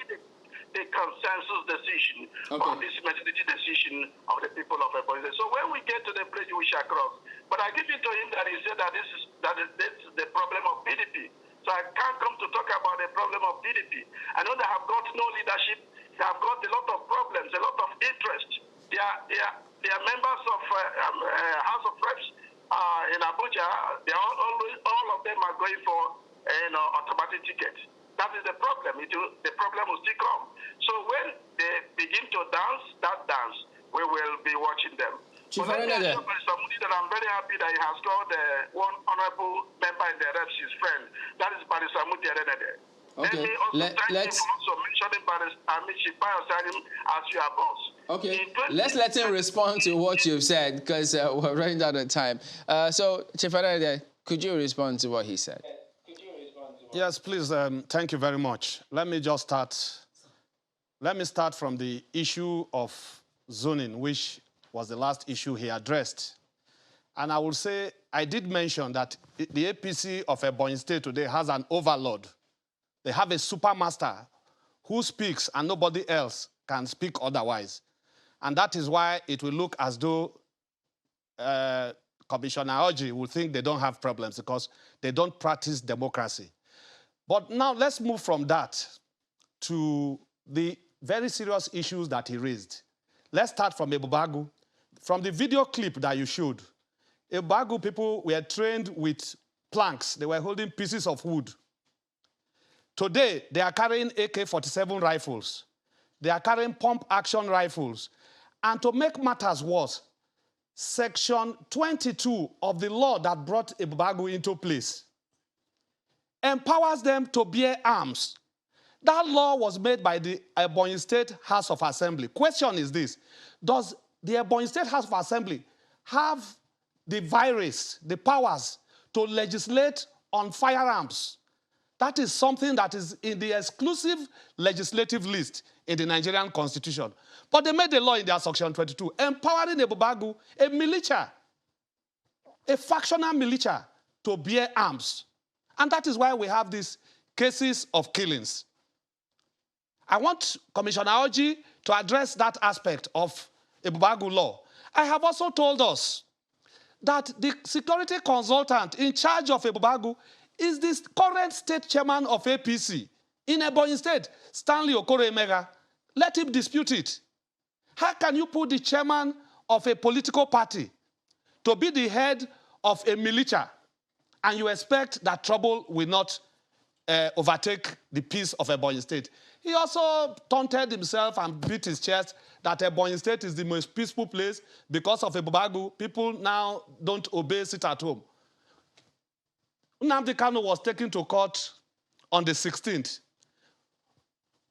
the consensus decision or this majority decision of the people of Ebonyi. So when we get to the bridge, we shall cross. But I give it to him that he said that this is the problem of PDP. So I can't come to talk about the problem of PDP. I know they have got no leadership. They have got a lot of problems, a lot of interest. They are members of House of Reps in Abuja. All of them are going for automatic tickets. That is the problem. The problem will still come. So when they begin to dance that dance, we will be watching them. But let me assure somebody that I'm very happy that he has got one honorable member in the Reps, his friend. That is Barrister Samudi Erenede. Okay. Let me also thank him for also mentioning Barrister as your boss. Okay, let's let him respond to what you've said, because we're running out of time. So, Chief Erenede, could you respond to what he said? Yes, please. Thank you very much. Let me start from the issue of zoning, which was the last issue he addressed. And I will say, I did mention that the APC of Ebonyi State today has an overlord. They have a supermaster who speaks and nobody else can speak otherwise. And that is why it will look as though Commissioner Oji will think they don't have problems because they don't practice democracy. But now let's move from that to the very serious issues that he raised. Let's start from Ebobagu. From the video clip that you showed, Ebobagu people were trained with planks. They were holding pieces of wood. Today, they are carrying AK-47 rifles. They are carrying pump-action rifles. And to make matters worse, Section 22 of the law that brought Ebobagu into place empowers them to bear arms. That law was made by the Ebonyi State House of Assembly. Question is this: does the Ebonyi State House of Assembly have the virus, the powers to legislate on firearms? That is something that is in the exclusive legislative list in the Nigerian Constitution. But they made a law in their Section 22 empowering Ebobagu, a militia, a factional militia, to bear arms. And that is why we have these cases of killings. I want Commissioner Oji to address that aspect of Ebobagu law. I have also told us that the security consultant in charge of Ebobagu is the current state chairman of APC in Ebonyi State, Stanley Okoro-Emega. Let him dispute it. How can you put the chairman of a political party to be the head of a militia and you expect that trouble will not overtake the peace of Ebonyi State? He also taunted himself and beat his chest that Ebonyi State is the most peaceful place because of Ebobagu. People now don't obey sit at home. Nnamdi Kanu was taken to court on the 16th.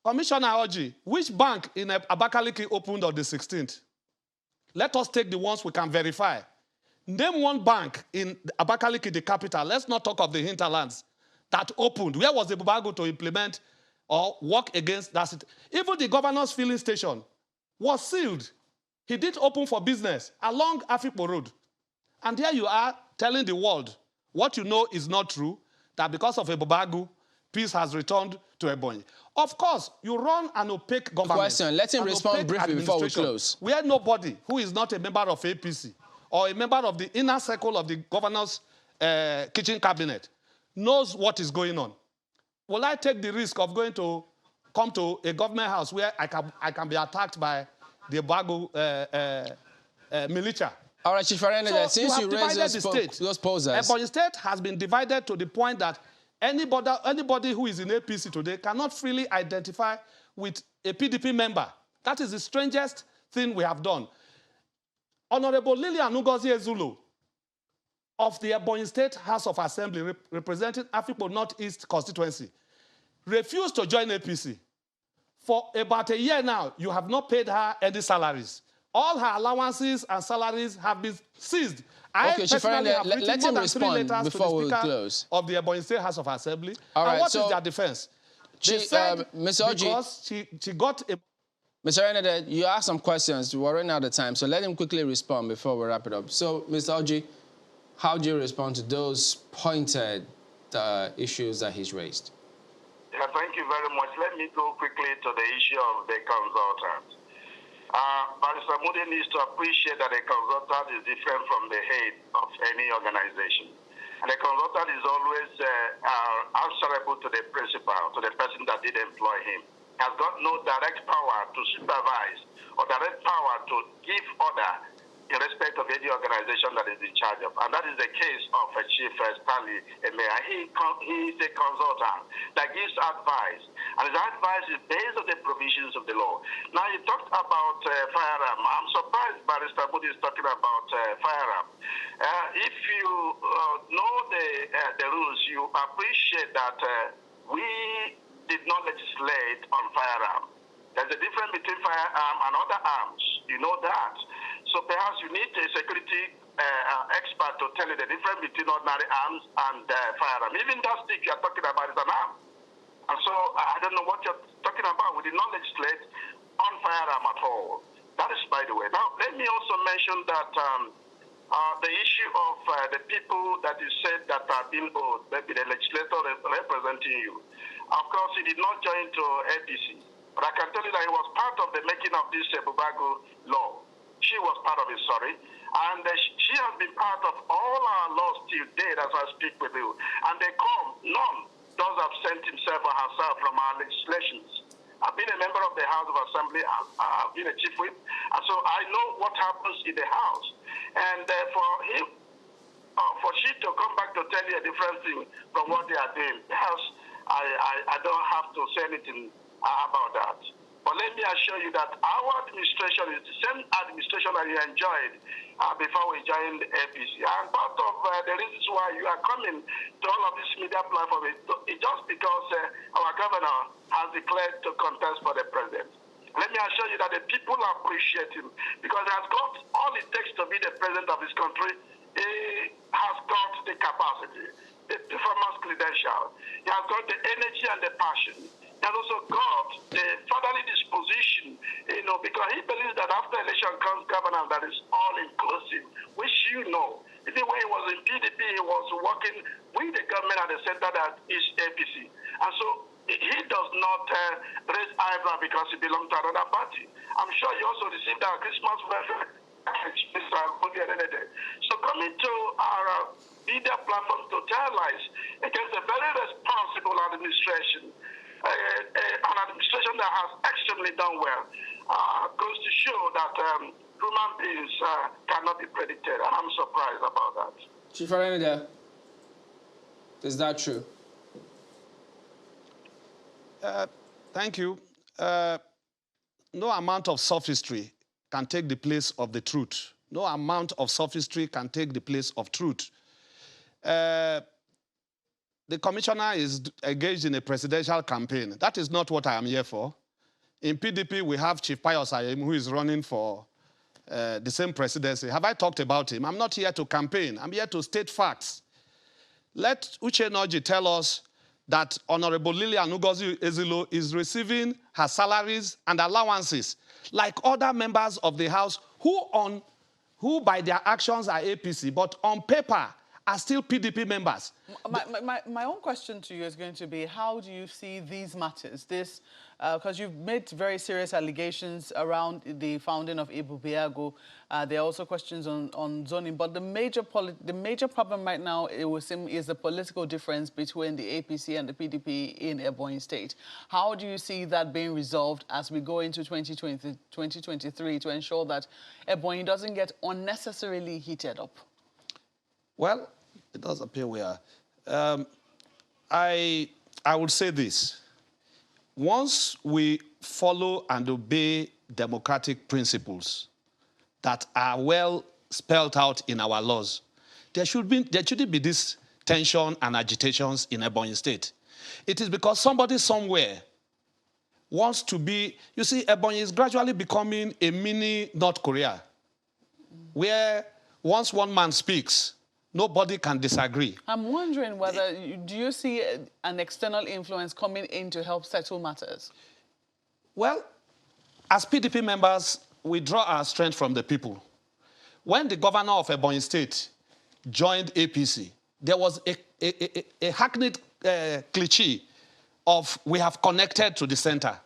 Commissioner Oji, which bank in Abakaliki opened on the 16th? Let us take the ones we can verify. Name one bank in Abakaliki, the capital. Let's not talk of the hinterlands that opened. Where was Ebobagu to implement or work against that city? Even the governor's filling station was sealed. He did open for business along Afikpo Road. And here you are telling the world what you know is not true, that because of Ebobagu, peace has returned to Ebonyi. Of course, you run an opaque government. Question, let him respond briefly before we close. Where nobody who is not a member of APC or a member of the inner circle of the governor's kitchen cabinet knows what is going on. Will I take the risk of going to come to a government house where I can be attacked by the Ebobagu militia? All right, Chief Arenada, since you raised those posers. Ebonyi State has been divided to the point that anybody who is in APC today cannot freely identify with a PDP member. That is the strangest thing we have done. Honorable Lilian Ngozi Ezulu of the Ebonyi State House of Assembly representing Afikpo Northeast constituency refused to join APC. For about a year now, you have not paid her any salaries. All her allowances and salaries have been seized. Okay, Chief Arenada, let him respond before we close. Of the Ebonyi State House of Assembly. All right, and what is their defense? They said Mr. Oji, because she got a... Mr. Arenada, you asked some questions. We're running out of time, so let him quickly respond before we wrap it up. So, Mr. Oji, how do you respond to those pointed issues that he's raised? Yeah, thank you very much. Let me go quickly to the issue of the consultant. Barrister Moody needs to appreciate that a consultant is different from the head of any organization. And a consultant is always answerable to the principal, to the person that did employ him. He has got no direct power to supervise or direct power to give order in respect of any organization that is in charge of. And that is the case of Chief Stanley Emea. He is a consultant that gives advice. And his advice is based on the provisions of the law. Now, you talked about firearm. I'm surprised Barrister Moody is talking about firearm. If you know the rules, you appreciate that we did not legislate on firearm. There's a difference between firearm and other arms. You know that. So perhaps you need a security expert to tell you the difference between ordinary arms and firearm. Even that stick you're talking about is an arm. And so I don't know what you're talking about. We did not legislate on firearm at all. That is by the way. Now, let me also mention that the issue of the people that you said that are being owed, maybe the legislator representing you. Of course, he did not join to APC. But I can tell you that he was part of the making of this Bubagu law. She was part of it, sorry. And she has been part of all our laws till date as I speak with you. And they come, none does absent himself or herself from our legislations. I've been a member of the House of Assembly. I've been a chief whip. And so I know what happens in the House. And for him, for she to come back to tell you a different thing from what they are doing, perhaps I don't have to say anything about that. But let me assure you that our administration is the same administration that you enjoyed before we joined the APC. And part of the reasons why you are coming to all of this media platform is just because our governor has declared to contest for the president. Let me assure you that the people appreciate him because he has got all it takes to be the president of this country. He has got the capacity, the performance credential. He has got the energy and the passion. He has also got the fatherly disposition, because he believes that after election comes governance that is all-inclusive, which you know. Even when he was in PDP, he was working with the government at the center that is APC. And so he does not raise eyebrow because he belongs to another party. I'm sure you also received our Christmas welfare package, Mr. Ebonyi the other day. So coming to our media platform to tell lies against a very responsible administration, an administration that has extremely done well, goes to show that human beings cannot be predicted, and I'm surprised about that. Chief Arenada, is that true? Thank you. No amount of sophistry can take the place of the truth. No amount of sophistry can take the place of truth. The commissioner is engaged in a presidential campaign. That is not what I am here for. In PDP, we have Chief Pius Ayim, who is running for the same presidency. Have I talked about him? I'm not here to campaign. I'm here to state facts. Let Uche Noji tell us that Honorable Lilian Ngozi Ezilo is receiving her salaries and allowances like other members of the House who by their actions are APC, but on paper are still PDP members. My own question to you is going to be, how do you see these matters? Because you've made very serious allegations around the founding of Bubagu. There are also questions on zoning. But the major problem right now, it would seem, is the political difference between the APC and the PDP in Ebonyi State. How do you see that being resolved as we go into 2023 to ensure that Ebonyi doesn't get unnecessarily heated up? Well, it does appear we are. I would say this. Once we follow and obey democratic principles that are well spelled out in our laws, there shouldn't be this tension and agitations in Ebonyi State. It is because somebody somewhere wants to be... You see, Ebonyi is gradually becoming a mini North Korea, where once one man speaks, nobody can disagree. I'm wondering whether, do you see an external influence coming in to help settle matters? Well, as PDP members, we draw our strength from the people. When the governor of Ebonyi State joined APC, there was a hackneyed cliche of we have connected to the center.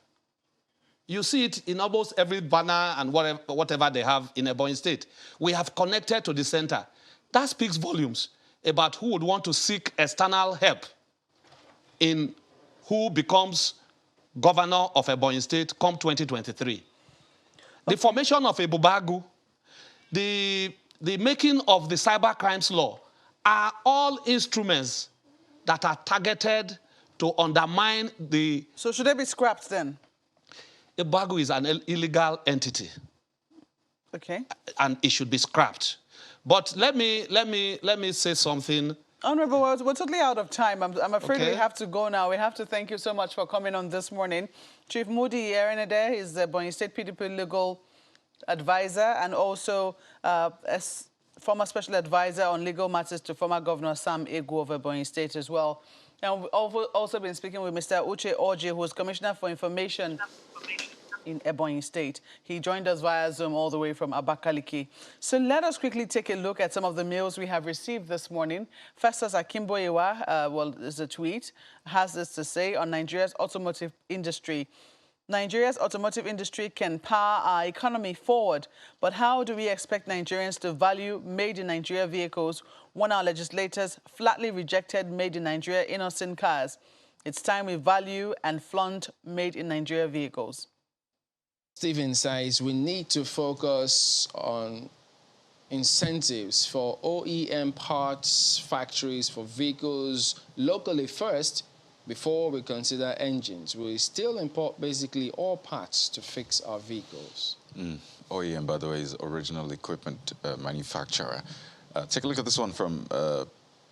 You see it in almost every banner and whatever they have in Ebonyi State. We have connected to the center. That speaks volumes about who would want to seek external help in who becomes governor of Ebonyi State come 2023. The formation of Bubagu, the making of the cyber crimes law are all instruments that are targeted to undermine the... So should they be scrapped then? Bubagu is an illegal entity. Okay. And it should be scrapped. But let me say something. Honorable, we're totally out of time. I'm afraid Okay. we have to go now. We have to thank you so much for coming on this morning. Chief Moody Erenede is the Ebonyi State PDP legal advisor and also former special advisor on legal matters to former Governor Sam Egu of Ebonyi State as well. And we've also been speaking with Mr. Uche Oji, who is Commissioner for Information in Ebonyi State. He joined us via Zoom all the way from Abakaliki. So let us quickly take a look at some of the mails we have received this morning. Festus Akimboyewa, there's a tweet, has this to say on Nigeria's automotive industry. Nigeria's automotive industry can power our economy forward, but how do we expect Nigerians to value made-in-Nigeria vehicles when our legislators flatly rejected made-in-Nigeria innocent cars? It's time we value and flaunt made-in-Nigeria vehicles. Stephen says we need to focus on incentives for OEM parts factories for vehicles locally first before we consider engines. We still import basically all parts to fix our vehicles. OEM, by the way, is original equipment manufacturer. Take a look at this one from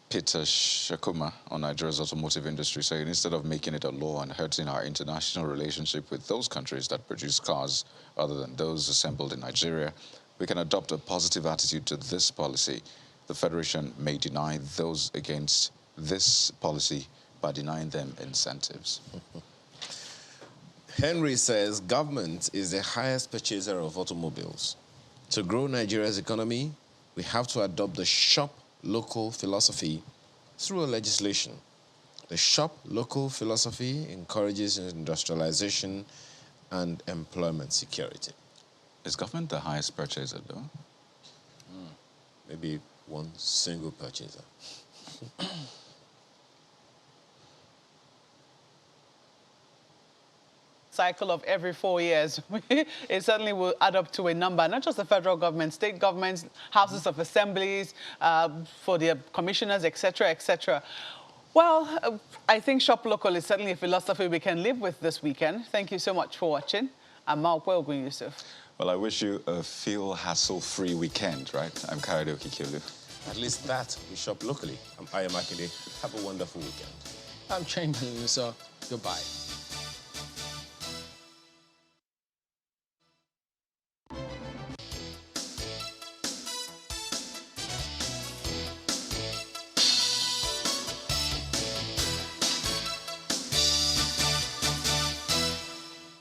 Peter Shakuma on Nigeria's automotive industry, saying instead of making it a law and hurting our international relationship with those countries that produce cars other than those assembled in Nigeria, we can adopt a positive attitude to this policy. The Federation may deny those against this policy by denying them incentives. Henry says government is the highest purchaser of automobiles. To grow Nigeria's economy, we have to adopt the shop local philosophy through a legislation. The shop local philosophy encourages industrialization and employment security. Is government the highest purchaser, though? Maybe one single purchaser. Cycle of every 4 years, it certainly will add up to a number, not just the federal government, state governments, houses of assemblies, for their commissioners, etc., etc. Well, I think shop local is certainly a philosophy we can live with this weekend. Thank you so much for watching. I'm Mark Welgun Yusuf. Well, I wish you a feel hassle-free weekend, right? I'm Kayode Okikelu. At least that, we shop locally. I'm Ayamakinde. Have a wonderful weekend. I'm Chamberlain, so goodbye.